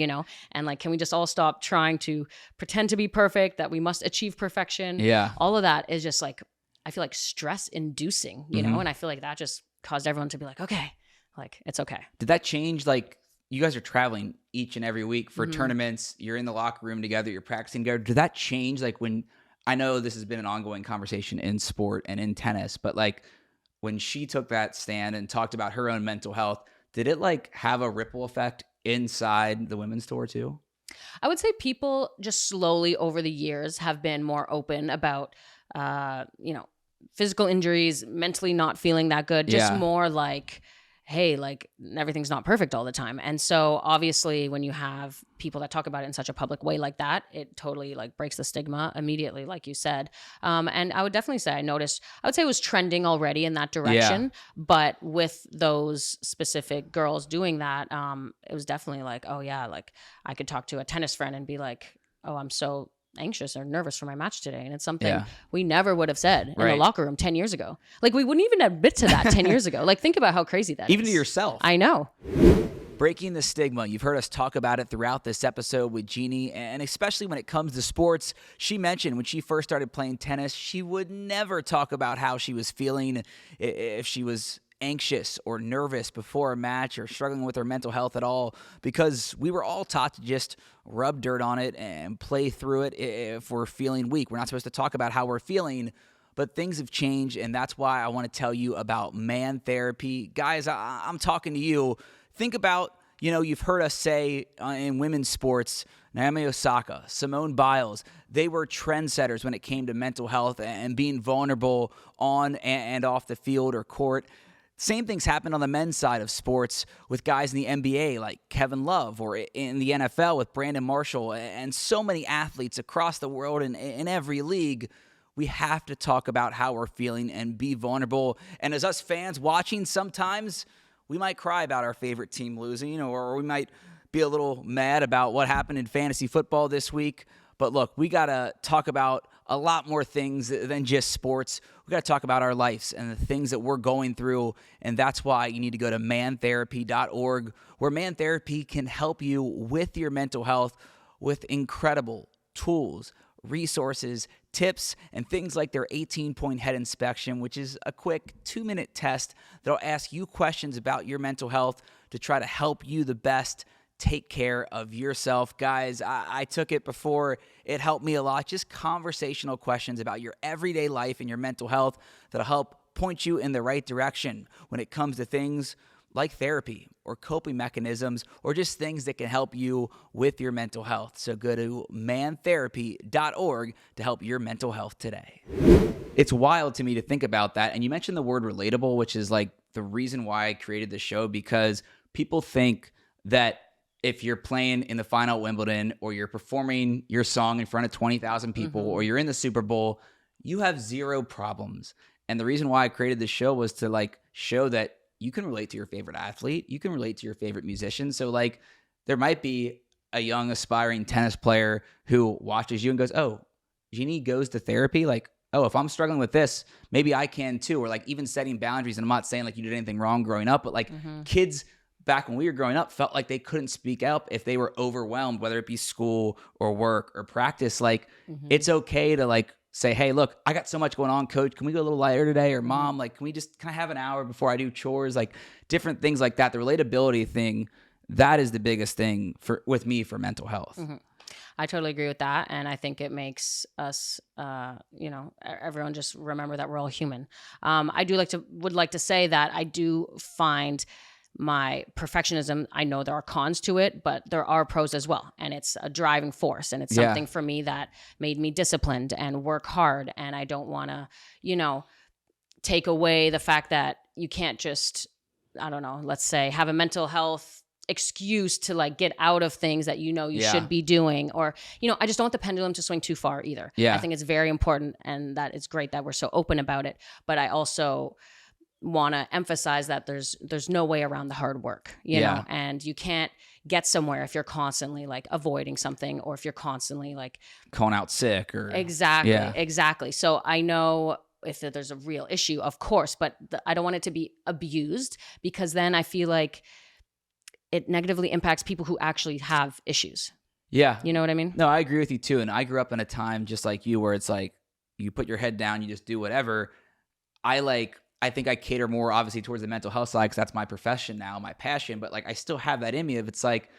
and like, can we just all stop trying to pretend to be perfect, that we must achieve perfection? Yeah. All of that is just like, I feel like stress inducing, and I feel like that just caused everyone to be like, okay, like it's okay. Did that change? Like, you guys are traveling each and every week for tournaments. You're in the locker room together. You're practicing together. Did that change? Like when, I know this has been an ongoing conversation in sport and in tennis, but like when she took that stand and talked about her own mental health, did it like have a ripple effect inside the women's tour too? I would say people just slowly over the years have been more open about, physical injuries, mentally not feeling that good, just more like, hey, like everything's not perfect all the time. And so obviously when you have people that talk about it in such a public way like that, it totally like breaks the stigma immediately, like you said. And I would definitely say I would say it was trending already in that direction, but with those specific girls doing that, it was definitely like, oh yeah, like I could talk to a tennis friend and be like, oh, I'm so anxious or nervous for my match today. And it's something we never would have said in the locker room 10 years ago. Like we wouldn't even admit to that 10 years ago. Like think about how crazy that even is. To yourself. I know. Breaking the stigma. You've heard us talk about it throughout this episode with Genie, and especially when it comes to sports. She mentioned when she first started playing tennis, she would never talk about how she was feeling, if she was anxious or nervous before a match or struggling with her mental health at all, because we were all taught to just rub dirt on it and play through it if we're feeling weak. We're not supposed to talk about how we're feeling, but things have changed, and that's why I want to tell you about Man Therapy. Guys, I'm talking to you. Think about, you've heard us say in women's sports, Naomi Osaka, Simone Biles, they were trendsetters when it came to mental health and being vulnerable on and off the field or court. Same things happen on the men's side of sports with guys in the NBA like Kevin Love, or in the NFL with Brandon Marshall, and so many athletes across the world and in every league. We have to talk about how we're feeling and be vulnerable. And as us fans watching, sometimes we might cry about our favorite team losing, or we might be a little mad about what happened in fantasy football this week. But look, we got to talk about a lot more things than just sports. We got to talk about our lives and the things that we're going through. And that's why you need to go to mantherapy.org, where Man Therapy can help you with your mental health with incredible tools, resources, tips, and things like their 18-point head inspection, which is a quick 2-minute test that'll ask you questions about your mental health to try to help you the best take care of yourself. Guys, I took it before. It helped me a lot. Just conversational questions about your everyday life and your mental health that'll help point you in the right direction when it comes to things like therapy or coping mechanisms, or just things that can help you with your mental health. So go to mantherapy.org to help your mental health today. It's wild to me to think about that. And you mentioned the word relatable, which is like the reason why I created the show, because people think that if you're playing in the final at Wimbledon, or you're performing your song in front of 20,000 people, or you're in the Super Bowl, you have zero problems. And the reason why I created this show was to like show that you can relate to your favorite athlete. You can relate to your favorite musician. So like there might be a young aspiring tennis player who watches you and goes, oh, Genie goes to therapy. Like, oh, if I'm struggling with this, maybe I can too. Or like even setting boundaries. And I'm not saying like you did anything wrong growing up, but like kids back when we were growing up felt like they couldn't speak up if they were overwhelmed, whether it be school or work or practice. Like it's okay to like say, hey, look, I got so much going on, coach. Can we go a little lighter today? Or mom, like, can we just kind of have an hour before I do chores? Like different things like that. The relatability thing, that is the biggest thing with me for mental health. Mm-hmm. I totally agree with that. And I think it makes us, everyone just remember that we're all human. I would like to say that I do find my perfectionism, I know there are cons to it, but there are pros as well. And it's a driving force. And it's something for me that made me disciplined and work hard. And I don't want to, take away the fact that you can't just, I don't know, let's say have a mental health excuse to like get out of things that you should be doing, or I just don't want the pendulum to swing too far either. I think it's very important, and that it's great that we're so open about it, but I also want to emphasize that there's no way around the hard work, you know, and you can't get somewhere if you're constantly like avoiding something, or if you're constantly like calling out sick or exactly. So I know if there's a real issue, of course, but I don't want it to be abused, because then I feel like it negatively impacts people who actually have issues. Yeah. You know what I mean? No, I agree with you too. And I grew up in a time just like you, where it's like, you put your head down, you just do whatever. I think I cater more obviously towards the mental health side, because that's my profession now, my passion. But like, I still have that in me. If it's like,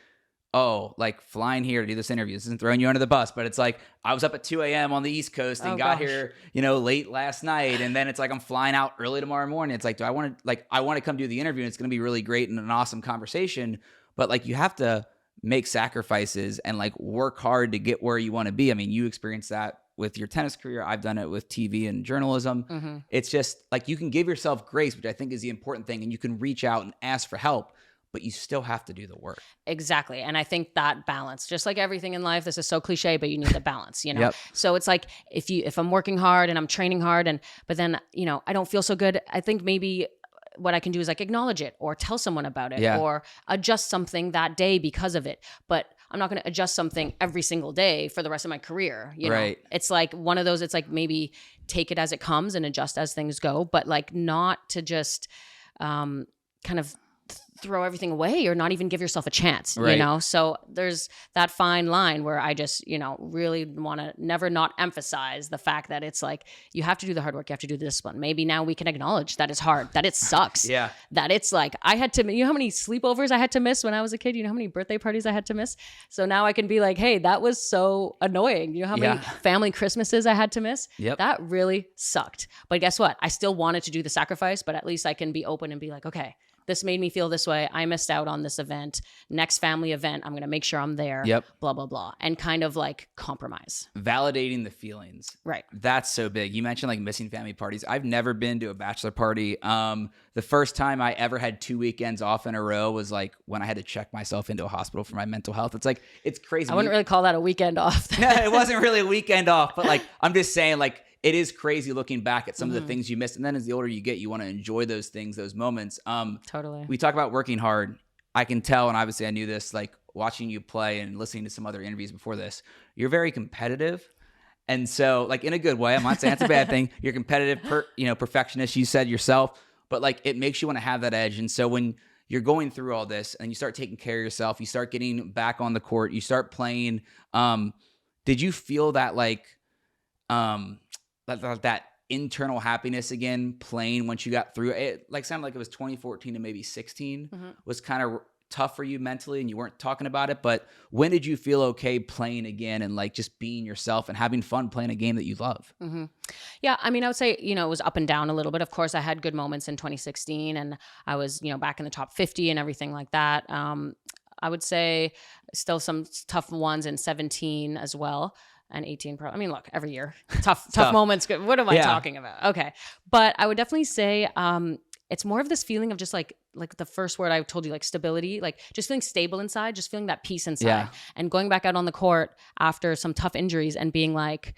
oh, like flying here to do this interview, this isn't throwing you under the bus, but it's like, I was up at 2 a.m. on the East Coast and got here, late last night. And then it's like, I'm flying out early tomorrow morning. It's like, I want to come do the interview, and it's going to be really great and an awesome conversation. But like, you have to make sacrifices and like work hard to get where you want to be. I mean, you experienced that with your tennis career. I've done it with TV and journalism. Mm-hmm. It's just like, you can give yourself grace, which I think is the important thing. And you can reach out and ask for help, but you still have to do the work. Exactly. And I think that balance, just like everything in life, this is so cliche, but you need the balance, Yep. So it's like, if I'm working hard and I'm training hard, but then, I don't feel so good, I think maybe what I can do is like acknowledge it, or tell someone about it, or adjust something that day because of it. But I'm not going to adjust something every single day for the rest of my career. Right. It's like one of those, it's like maybe take it as it comes and adjust as things go, but like not to just kind of throw everything away, or not even give yourself a chance, So there's that fine line where I just, really want to never not emphasize the fact that it's like, you have to do the hard work, you have to do the discipline. Maybe now we can acknowledge that it's hard, that it sucks. That it's like, I had to, how many sleepovers I had to miss when I was a kid? How many birthday parties I had to miss? So now I can be like, hey, that was so annoying. How many family Christmases I had to miss? That really sucked. But guess what? I still wanted to do the sacrifice, but at least I can be open and be like, okay, this made me feel this way. I missed out on this event. Next family event, I'm going to make sure I'm there. Blah, blah, blah. And kind of like compromise. Validating the feelings. Right. That's so big. You mentioned like missing family parties. I've never been to a bachelor party. The first time I ever had 2 weekends off in a row was like when I had to check myself into a hospital for my mental health. It's like, it's crazy. I wouldn't really call that a weekend off. Yeah, it wasn't really a weekend off, but like, I'm just saying, like, it is crazy looking back at some of the things you missed. And then as the older you get, you want to enjoy those things, those moments. Totally. We talk about working hard. I can tell, and obviously I knew this, like watching you play and listening to some other interviews before this, you're very competitive. And so like in a good way, I'm not saying it's a bad thing. You're competitive, perfectionist, you said yourself, but like it makes you want to have that edge. And so when you're going through all this and you start taking care of yourself, you start getting back on the court, you start playing. Did you feel that like, that internal happiness again playing once you got through it? Like sounded like it was 2014 to maybe 16 was kind of tough for you mentally and you weren't talking about it, but when did you feel okay playing again and like just being yourself and having fun playing a game that you love? Yeah, I mean, I would say, it was up and down a little bit. Of course, I had good moments in 2016 and I was, back in the top 50 and everything like that. I would say still some tough ones in 17 as well. And 18 pro. I mean, look, every year, tough moments. What am I talking about? Okay. But I would definitely say it's more of this feeling of just like the first word I told you, like stability, like just feeling stable inside, just feeling that peace inside and going back out on the court after some tough injuries and being like,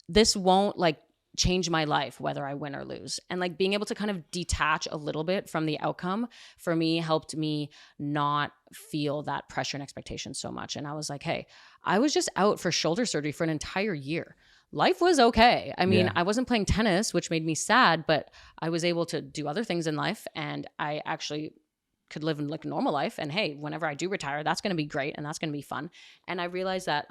this won't like change my life, whether I win or lose. And like being able to kind of detach a little bit from the outcome for me helped me not feel that pressure and expectation so much. And I was like, hey, I was just out for shoulder surgery for an entire year. Life was okay. I mean, I wasn't playing tennis, which made me sad, but I was able to do other things in life and I actually could live in like a normal life. And hey, whenever I do retire, that's going to be great and that's going to be fun. And I realized that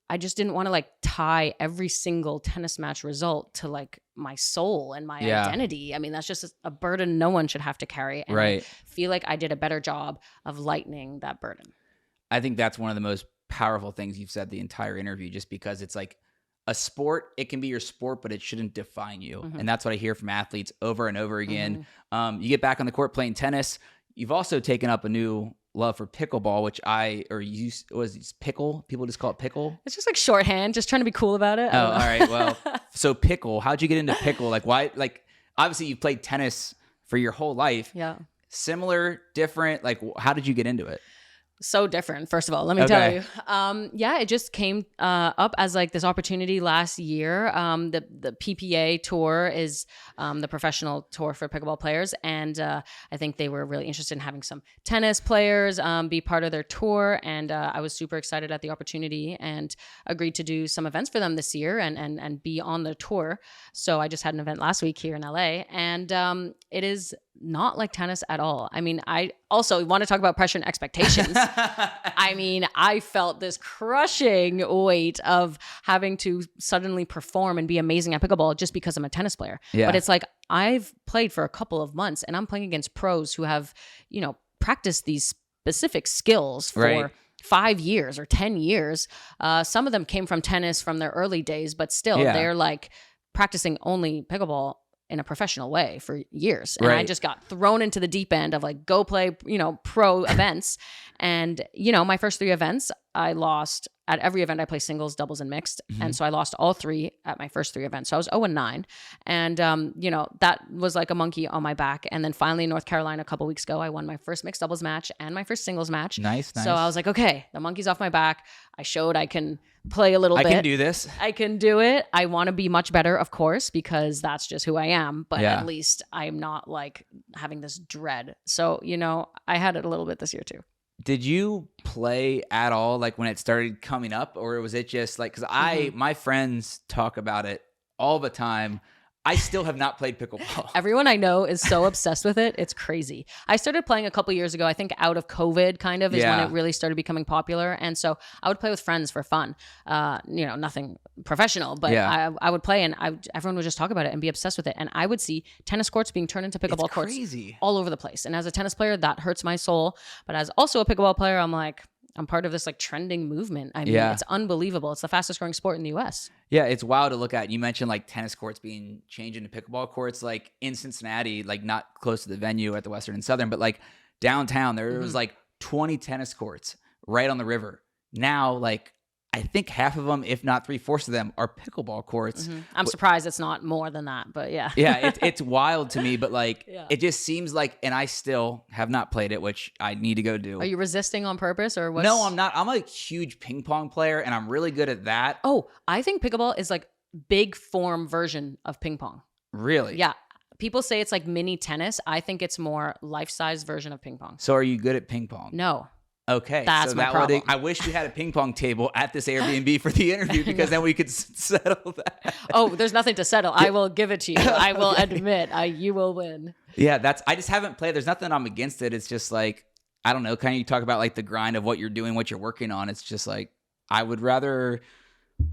I just didn't want to like tie every single tennis match result to like my soul and my identity. I mean, that's just a burden no one should have to carry. And I feel like I did a better job of lightening that burden. I think that's one of the most powerful things you've said the entire interview, just because it's like a sport, it can be your sport, but it shouldn't define you. And that's what I hear from athletes over and over again. You get back on the court playing tennis. You've also taken up a new love for pickleball, which pickle. People just call it pickle. It's just like shorthand, just trying to be cool about it. Oh, all right. Well, so pickle, how'd you get into pickle? Like why, like obviously you played tennis for your whole life. Yeah. Similar, different, like how did you get into it? So different, first of all, let me tell you. It just came up as like this opportunity last year. The PPA tour is the professional tour for pickleball players, and I think they were really interested in having some tennis players be part of their tour, and I was super excited at the opportunity and agreed to do some events for them this year and be on the tour. So I just had an event last week here in LA, and it is not like tennis at all. I mean, I also want to talk about pressure and expectations. I mean, I felt this crushing weight of having to suddenly perform and be amazing at pickleball just because I'm a tennis player. Yeah. But it's like, I've played for a couple of months and I'm playing against pros who have, practiced these specific skills for 5 years or 10 years. Some of them came from tennis from their early days, but still they're like practicing only pickleball in a professional way for years. And I just got thrown into the deep end of like, go play, pro events. And, my first 3 events, I lost. At every event, I play singles, doubles, and mixed. And so I lost all 3 at my first 3 events. So I was 0-9. And, that was like a monkey on my back. And then finally in North Carolina, a couple weeks ago, I won my first mixed doubles match and my first singles match. Nice. So I was like, okay, the monkey's off my back. I showed I can play a little bit. I can do this. I can do it. I want to be much better, of course, because that's just who I am. But at least I'm not like having this dread. So, I had it a little bit this year too. Did you play at all, like when it started coming up, or was it just like, because my friends talk about it all the time. I still have not played pickleball. Everyone I know is so obsessed with it. It's crazy. I started playing a couple years ago. I think out of COVID kind of is when it really started becoming popular. And so I would play with friends for fun. Nothing professional, but I would play and everyone would just talk about it and be obsessed with it. And I would see tennis courts being turned into pickleball courts all over the place. And as a tennis player, that hurts my soul. But as also a pickleball player, I'm like, I'm part of this like trending movement. I mean, it's unbelievable. It's the fastest growing sport in the US. Yeah, it's wild to look at. You mentioned like tennis courts being changed into pickleball courts, like in Cincinnati, like not close to the venue at the Western and Southern, but like downtown, there was like 20 tennis courts right on the river. Now, like I think half of them, if not 3/4 of them, are pickleball courts. I'm surprised it's not more than that, but yeah. It's wild to me, but like it just seems like, and I still have not played it, which I need to go do. Are you resisting on purpose or what? No, I'm not. I'm a huge ping pong player and I'm really good at that. Oh, I think pickleball is like big form version of ping pong. Really? Yeah. People say it's like mini tennis. I think it's more life-size version of ping pong. So are you good at ping pong? No. Okay, that's my problem. I wish we had a ping pong table at this Airbnb for the interview because then we could settle that. Oh, there's nothing to settle. I will give it to you. I will admit, you will win. Yeah, I just haven't played. There's nothing I'm against it. It's just like, I don't know, kind of you talk about like the grind of what you're doing, what you're working on. It's just like, I would rather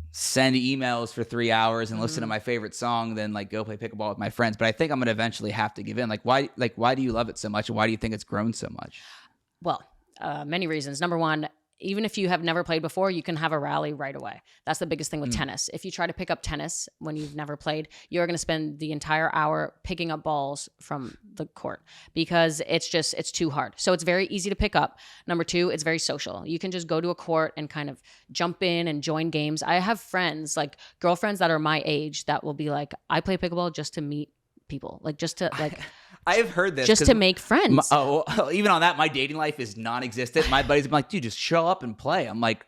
send emails for 3 hours and listen to my favorite song than like go play pickleball with my friends. But I think I'm going to eventually have to give in. Like, why do you love it so much? And why do you think it's grown so much? Well, many reasons. Number one, even if you have never played before, you can have a rally right away. That's the biggest thing with tennis. If you try to pick up tennis when you've never played, you're going to spend the entire hour picking up balls from the court because it's too hard. So it's very easy to pick up. Number two, it's very social. You can just go to a court and kind of jump in and join games. I have friends, like girlfriends that are my age that will be like, I play pickleball just to meet people, like just to like... I have heard this. Just to make friends. Even on that, my dating life is non-existent. My buddies have been like, dude, just show up and play. I'm like,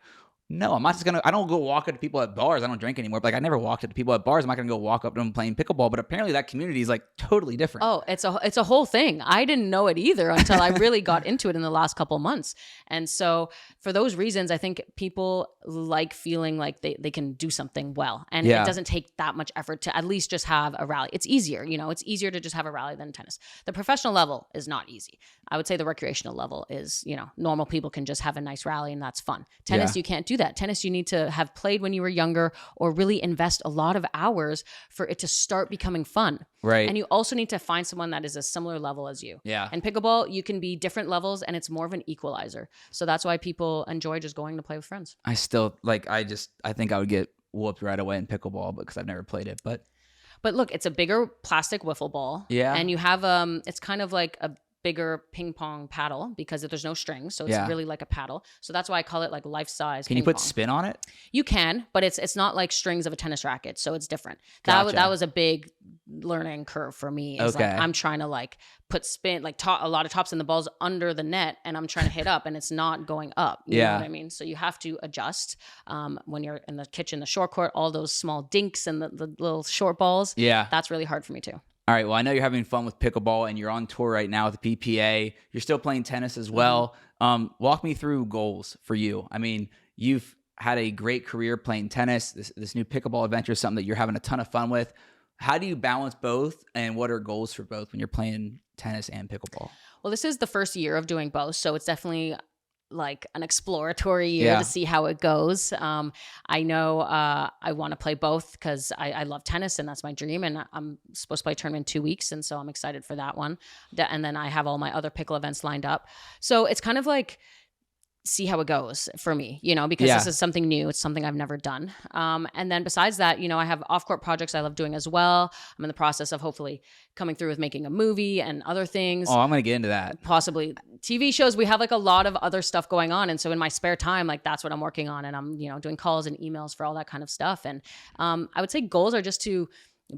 no, I'm not just going to, I don't go walk up to people at bars. I don't drink anymore. But like, I never walked up to people at bars. I'm not going to go walk up to them playing pickleball. But apparently that community is like totally different. Oh, it's a whole thing. I didn't know it either until I really got into it in the last couple of months. And so for those reasons, I think people like feeling like they can do something well. And it doesn't take that much effort to at least just have a rally. It's easier, it's easier to just have a rally than tennis. The professional level is not easy. I would say the recreational level is, normal people can just have a nice rally and that's fun. Tennis, you can't do do that. Tennis, you need to have played when you were younger or really invest a lot of hours for it to start becoming fun. Right. And you also need to find someone that is a similar level as you. Yeah. And pickleball, you can be different levels and it's more of an equalizer. So that's why people enjoy just going to play with friends. I still I think I would get whooped right away in pickleball because I've never played it. But look, it's a bigger plastic wiffle ball. Yeah. And you have it's kind of like a bigger ping pong paddle because there's no strings, so it's really like a paddle. So that's why I call it like life size. Can you put spin on it? You can, but it's not like strings of a tennis racket, so it's different. Gotcha. That was a big learning curve for me. Is Okay. like I'm trying to like put spin like a lot of tops in the balls under the net, and I'm trying to hit up, and it's not going up. You know what I mean? So you have to adjust when you're in the kitchen, the short court, all those small dinks and the little short balls. Yeah, that's really hard for me too. All right. Well, I know you're having fun with pickleball and you're on tour right now with the PPA. You're still playing tennis as well. Walk me through goals for you. I mean, you've had a great career playing tennis. This new pickleball adventure is something that you're having a ton of fun with. How do you balance both, and what are goals for both when you're playing tennis and pickleball? Well, this is the first year of doing both, so it's definitely like an exploratory year to see how it goes. I know I want to play both because I love tennis and that's my dream, and I'm supposed to play a tournament in 2 weeks, and so I'm excited for that one. And then I have all my other pickle events lined up. So it's kind of like see how it goes for me, because this is something new. It's something I've never done. And then besides that, I have off-court projects I love doing as well. I'm in the process of hopefully coming through with making a movie and other things. Oh, I'm going to get into that. Possibly TV shows. We have like a lot of other stuff going on. And so in my spare time, like that's what I'm working on. And I'm, doing calls and emails for all that kind of stuff. And I would say goals are just to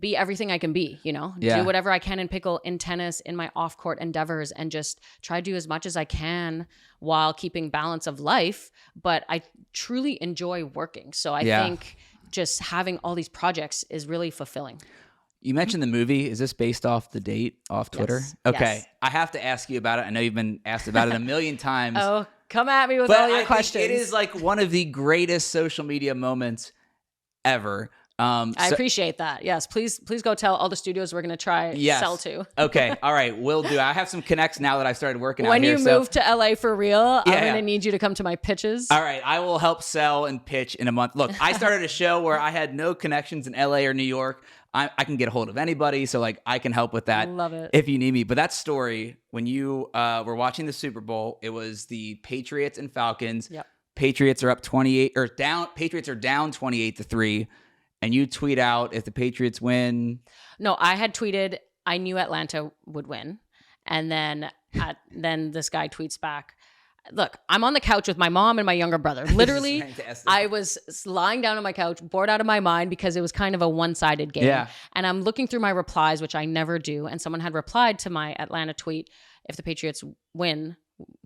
be everything I can be, do whatever I can in pickle, in tennis, in my off-court endeavors, and just try to do as much as I can while keeping balance of life. But I truly enjoy working. So I think just having all these projects is really fulfilling. You mentioned the movie. Is this based off the date off Twitter? Yes. Okay. Yes. I have to ask you about it. I know you've been asked about it a million times. Oh, come at me with but all your I questions. think it is like one of the greatest social media moments ever. I appreciate that. Yes, please go tell all the studios we're going to try sell to. Okay, all right, will do. I have some connects now that I've started working out when here. When you move to LA for real, I'm going to need you to come to my pitches. All right, I will help sell and pitch in a month. Look, I started a show where I had no connections in LA or New York. I can get a hold of anybody, so like I can help with that. Love it. If you need me. But that story, when you were watching the Super Bowl, it was the Patriots and Falcons. Yep. Patriots are up 28 or down. Patriots are down 28-3. And you tweet out if the Patriots win. No, I had tweeted I knew Atlanta would win. And then then this guy tweets back, look, I'm on the couch with my mom and my younger brother. Literally, I was lying down on my couch, bored out of my mind because it was kind of a one-sided game. Yeah. And I'm looking through my replies, which I never do. And someone had replied to my Atlanta tweet, if the Patriots win,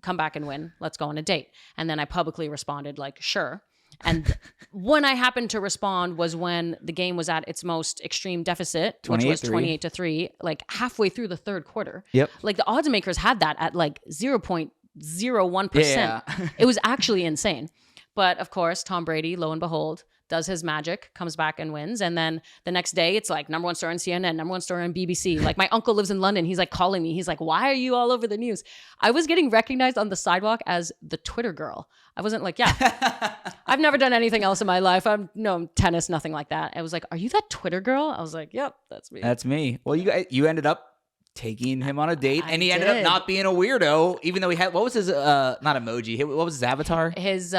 come back and win, let's go on a date. And then I publicly responded like, sure. And when I happened to respond was when the game was at its most extreme deficit, which was 28-3, like halfway through the third quarter. Yep. Like the odds makers had that at like 0.01%. Yeah. It was actually insane. But of course, Tom Brady, lo and behold, does his magic, comes back and wins. And then the next day, it's like number one story on CNN, number one story on BBC. Like my uncle lives in London. He's like calling me. He's like, why are you all over the news? I was getting recognized on the sidewalk as the Twitter girl. I wasn't like, I've never done anything else in my life. I'm no tennis, nothing like that. I was like, are you that Twitter girl? I was like, yep, that's me. That's me. Well, you ended up taking him on a date, and he ended up not being a weirdo, even though he had, what was his, not emoji, what was his avatar? His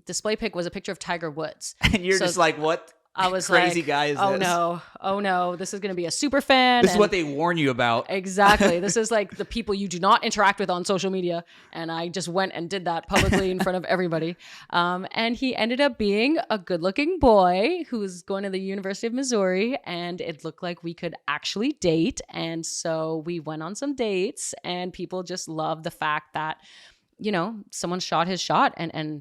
display pic was a picture of Tiger Woods. And you're just like, what I was crazy like, guy is oh this? Oh no, this is going to be a super fan. This is what they warn you about. Exactly. This is like the people you do not interact with on social media. And I just went and did that publicly in front of everybody. And he ended up being a good looking boy who was going to the University of Missouri, and it looked like we could actually date. And so we went on some dates, and people just loved the fact that, someone shot his shot and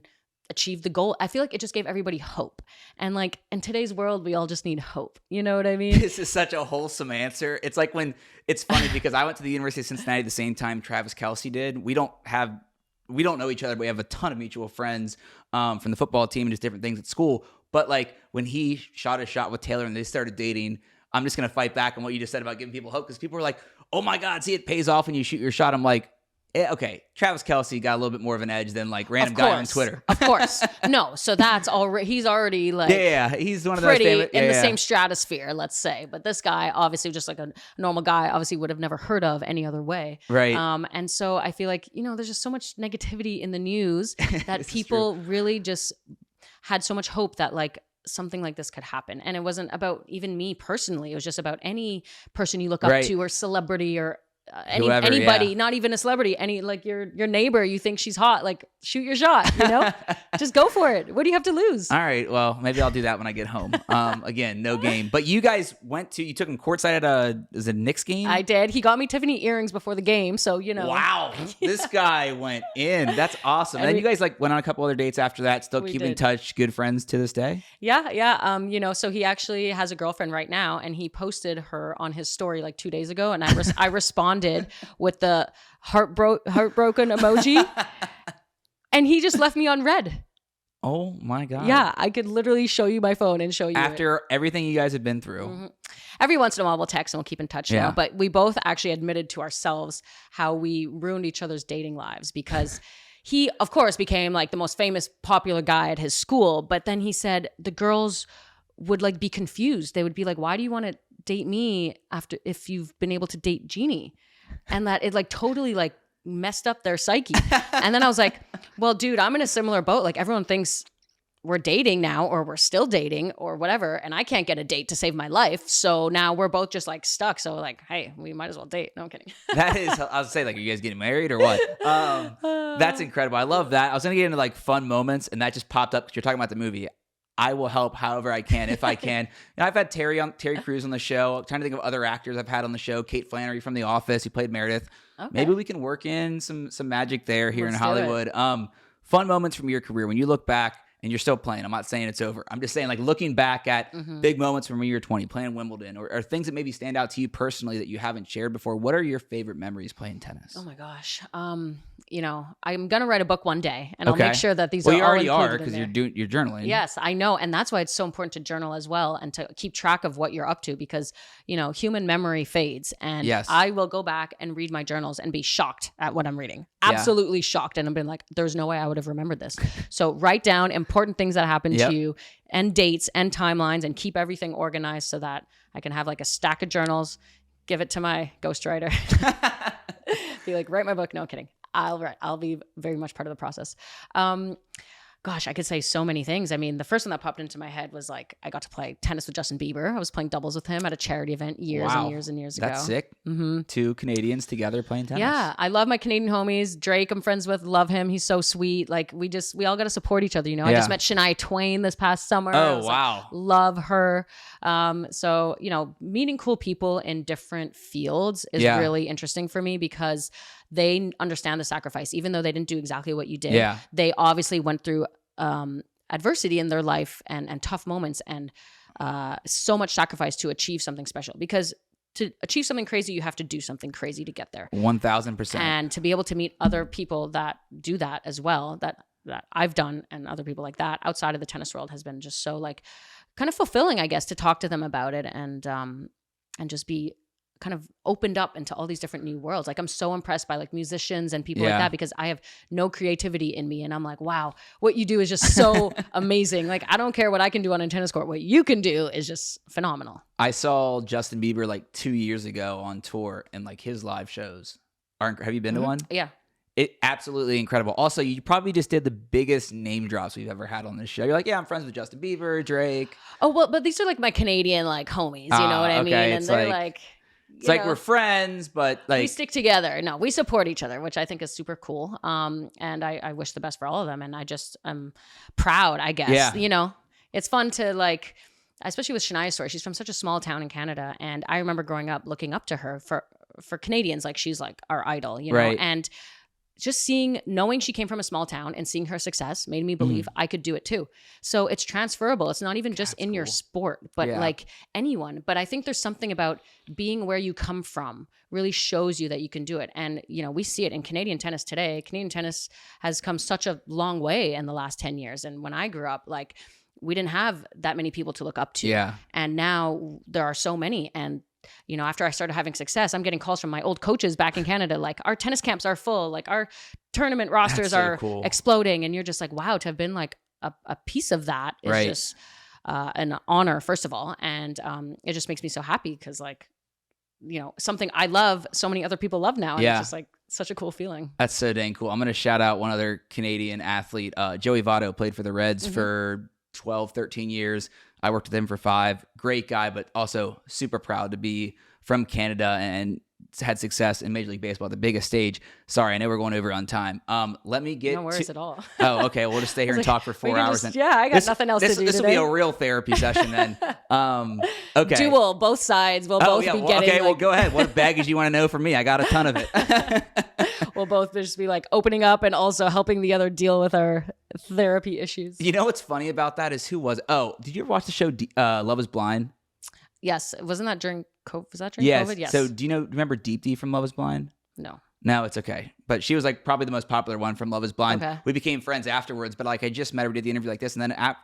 achieve the goal. I feel like it just gave everybody hope. And like in today's world, we all just need hope. You know what I mean? This is such a wholesome answer. It's like when it's funny because I went to the University of Cincinnati at the same time Travis Kelce did. We don't know each other, but we have a ton of mutual friends from the football team and just different things at school. But like when he shot a shot with Taylor and they started dating, I'm just going to fight back on what you just said about giving people hope, because people were like, oh my God, see, it pays off when you shoot your shot. I'm like, Okay, Travis Kelce got a little bit more of an edge than like random guy on Twitter. Of course. No, so that's already, he's already like he's one of pretty those in the same stratosphere, let's say. But this guy, obviously just like a normal guy, obviously would have never heard of any other way. Right. And so I feel like, there's just so much negativity in the news that people really just had so much hope that like something like this could happen. And it wasn't about even me personally. It was just about any person you look up to or celebrity or anybody, not even a celebrity, like your neighbor, you think she's hot, like shoot your shot, just go for it. What do you have to lose? All right, well, maybe I'll do that when I get home. Again, no game, but you guys you took him courtside at is it a Knicks game? I did. He got me Tiffany earrings before the game, so Wow, this guy went in. That's awesome. And then you guys like went on a couple other dates after that. Still keep in touch, good friends to this day. Yeah. So he actually has a girlfriend right now, and he posted her on his story like 2 days ago, and I responded with the heartbroken emoji, and he just left me on red. Oh my God. Yeah, I could literally show you my phone and show you after everything you guys have been through. Mm-hmm. Every once in a while we'll text and we'll keep in touch now, but we both actually admitted to ourselves how we ruined each other's dating lives, because he of course became like the most famous popular guy at his school, but then he said the girls would like be confused. They would be like, why do you want to date me if you've been able to date Genie? And that it like totally like messed up their psyche. And then I was like, well, dude, I'm in a similar boat. Like everyone thinks we're dating now, or we're still dating or whatever, and I can't get a date to save my life. So now we're both just like stuck. So like, hey, we might as well date. No, I'm kidding. That is, I was saying, like, are you guys getting married or what? That's incredible. I love that. I was going to get into like fun moments, and that just popped up because you're talking about the movie. I will help however I can, if I can. I've had Terry Crews on the show. I'm trying to think of other actors I've had on the show. Kate Flannery from The Office, who played Meredith. Okay. Maybe we can work in some magic there here in Hollywood. Fun moments from your career when you look back and you're still playing. I'm not saying it's over. I'm just saying, like, looking back at big moments from when you were 20, playing Wimbledon, or things that maybe stand out to you personally that you haven't shared before. What are your favorite memories playing tennis? Oh my gosh. I'm gonna write a book one day, and I'll make sure that these are all included. Well, you already are, because you're journaling. Yes, I know, and that's why it's so important to journal as well, and to keep track of what you're up to, because human memory fades, and I will go back and read my journals and be shocked at what I'm reading. Absolutely shocked, and I've been like, "There's no way I would have remembered this." So write down important things that happened to you, and dates and timelines, and keep everything organized so that I can have like a stack of journals. Give it to my ghostwriter. Be like, write my book. No, I'm kidding. I'll be very much part of the process. Gosh, I could say so many things. I mean, the first one that popped into my head was like, I got to play tennis with Justin Bieber. I was playing doubles with him at a charity event years and years ago. That's sick. Mm-hmm. Two Canadians together playing tennis. Yeah, I love my Canadian homies. Drake, I'm friends with. Love him. He's so sweet. Like we all got to support each other. I just met Shania Twain this past summer. Oh, wow. Like, love her. So, meeting cool people in different fields is really interesting for me, because they understand the sacrifice, even though they didn't do exactly what you did. Yeah. They obviously went through adversity in their life and tough moments, and so much sacrifice to achieve something special, because to achieve something crazy, you have to do something crazy to get there. 1,000%. And to be able to meet other people that do that as well, that I've done, and other people like that outside of the tennis world, has been just so like kind of fulfilling, I guess, to talk to them about it, and just be kind of opened up into all these different new worlds. Like I'm so impressed by like musicians and people like that, because I have no creativity in me, and I'm like, wow, what you do is just so amazing. Like I don't care what I can do on a tennis court. What you can do is just phenomenal. I saw Justin Bieber like 2 years ago on tour, and like his live shows have you been to one? Yeah. It absolutely incredible. Also, you probably just did the biggest name drops we've ever had on this show. You're like, yeah, I'm friends with Justin Bieber, Drake. Oh, well, but these are like my Canadian like homies, you know what I mean? And they're like it's like we're friends, but like we stick together. No, we support each other, which I think is super cool. And I wish the best for all of them. And I'm proud, I guess. Yeah. It's fun to like, especially with Shania's story. She's from such a small town in Canada, and I remember growing up looking up to her for Canadians. Like she's like our idol, right. And just knowing she came from a small town and seeing her success made me believe I could do it too. So it's transferable. It's not even just in your sport, but like anyone. But I think there's something about being where you come from really shows you that you can do it. And, we see it in Canadian tennis today. Canadian tennis has come such a long way in the last 10 years. And when I grew up, like we didn't have that many people to look up to. Yeah. And now there are so many, and after I started having success, I'm getting calls from my old coaches back in Canada, like our tennis camps are full, like our tournament rosters are cool. exploding. And you're just like, wow, to have been like a piece of that is Right. just an honor, first of all. And it just makes me so happy because like, something I love, so many other people love now. And it's just like such a cool feeling. That's so dang cool. I'm going to shout out one other Canadian athlete. Joey Votto played for the Reds for 12, 13 years. I worked with him for 5. Great guy, but also super proud to be from Canada and had success in Major League Baseball, the biggest stage. Sorry, I know we're going over on time. Let me get No worries at all. Oh, okay. We'll just stay here and talk for 4 hours. I got nothing else to do This will today. be a real therapy session then. Okay. Dual, both sides. We'll both be getting. Okay, well, go ahead. What baggage you want to know from me? I got a ton of it. We'll both just be like opening up and also helping the other deal with our therapy issues. You know what's funny about that is who was it? Oh, did you ever watch the show Love is Blind? Yes. Wasn't that during COVID? Was that during Yes. COVID? Yes. So remember Deep D from Love is Blind? No, it's okay. But she was like probably the most popular one from Love is Blind. Okay. We became friends afterwards, but like I just met her, we did the interview like this. And then I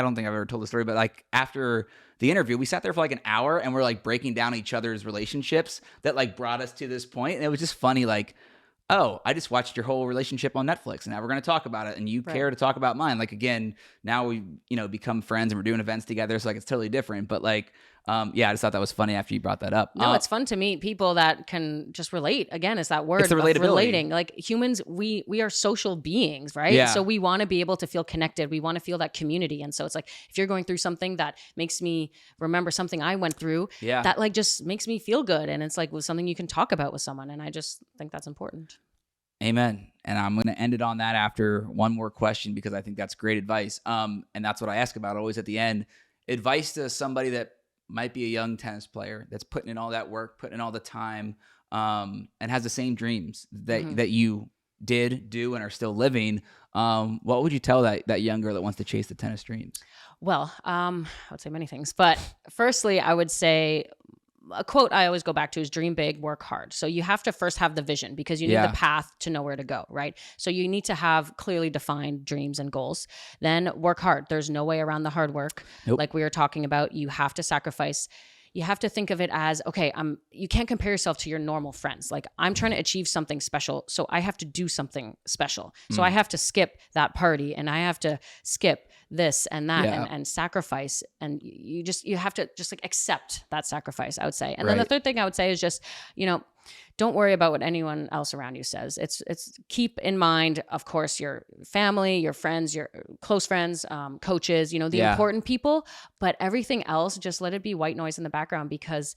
don't think I've ever told the story, but like after the interview, we sat there for like an hour and we're like breaking down each other's relationships that like brought us to this point. And it was just funny. Like, oh, I just watched your whole relationship on Netflix and now we're going to talk about it. And you care to talk about mine. Like, again, now we, become friends and we're doing events together. So like, it's totally different. But like, I just thought that was funny after you brought that up. No, it's fun to meet people that can just relate. Again, it's that word It's the of relatability. relating. Like humans, we are social beings, right? Yeah. So we want to be able to feel connected. We want to feel that community. And so it's like, if you're going through something that makes me remember something I went through, that like just makes me feel good. And it's like with something you can talk about with someone. And I just think that's important. Amen. And I'm going to end it on that after one more question because I think that's great advice. And that's what I ask about always at the end. Advice to somebody that might be a young tennis player that's putting in all that work, putting in all the time, and has the same dreams that you do, and are still living. What would you tell that young girl that wants to chase the tennis dreams? Well, I would say many things, but firstly, I would say a quote I always go back to is dream big, work hard. So you have to first have the vision because you need the path to know where to go, right? So you need to have clearly defined dreams and goals. Then work hard. There's no way around the hard work. Nope. Like we were talking about, you have to sacrifice. You have to think of it as, okay, you can't compare yourself to your normal friends. Like I'm trying to achieve something special. So I have to do something special. So I have to skip that party and I have to skip this and that and sacrifice. And you have to just like accept that sacrifice, I would say. And then the third thing I would say is just, don't worry about what anyone else around you says. It's keep in mind, of course, your family, your friends, your close friends, coaches, the important people, but everything else, just let it be white noise in the background because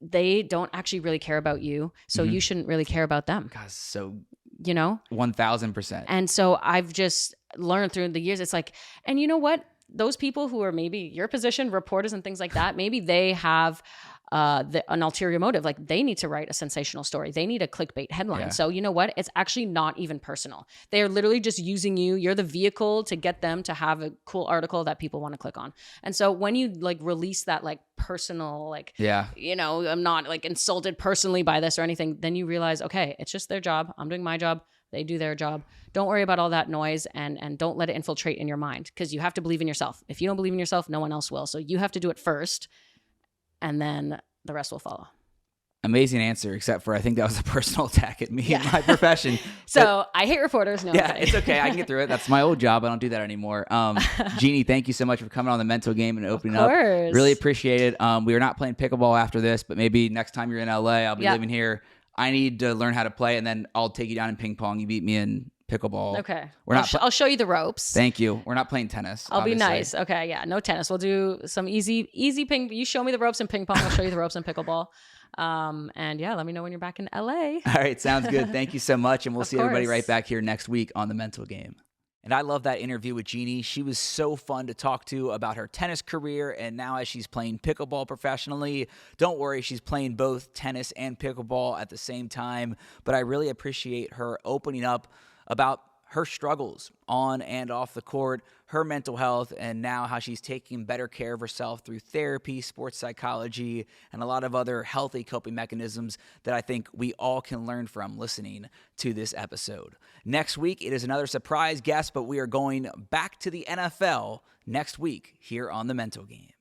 they don't actually really care about you. So you shouldn't really care about them. God, so 1000%. And so I've just learned through the years, it's like, and you know what? Those people who are maybe your position, reporters and things like that, maybe they have an ulterior motive. Like they need to write a sensational story. They need a clickbait headline. Yeah. So you know what? It's actually not even personal. They are literally just using you. You're the vehicle to get them to have a cool article that people want to click on. And so when you like release that like personal, like, I'm not like insulted personally by this or anything, then you realize, okay, it's just their job. I'm doing my job. They do their job. Don't worry about all that noise and don't let it infiltrate in your mind because you have to believe in yourself. If you don't believe in yourself, no one else will. So you have to do it first and then the rest will follow. Amazing answer, except for I think that was a personal attack at me in my profession. So I hate reporters. No, it's okay. I can get through it. That's my old job. I don't do that anymore. Jeannie, thank you so much for coming on the mental game and opening up. Really appreciate it. We are not playing pickleball after this, but maybe next time you're in LA, I'll be living here. I need to learn how to play, and then I'll take you down in ping pong. You beat me in pickleball. Okay. I'll show you the ropes. Thank you. We're not playing tennis. I'll be nice. Okay. Yeah. No tennis. We'll do some easy ping. You show me the ropes in ping pong. I'll show you the ropes in pickleball. And let me know when you're back in LA. All right. Sounds good. Thank you so much. And we'll see everybody right back here next week on The Mental Game. And I love that interview with Jeannie. She was so fun to talk to about her tennis career and now as she's playing pickleball professionally. Don't worry, she's playing both tennis and pickleball at the same time. But I really appreciate her opening up about her struggles on and off the court, her mental health, and now how she's taking better care of herself through therapy, sports psychology, and a lot of other healthy coping mechanisms that I think we all can learn from listening to this episode. Next week, it is another surprise guest, but we are going back to the NFL next week here on The Mental Game.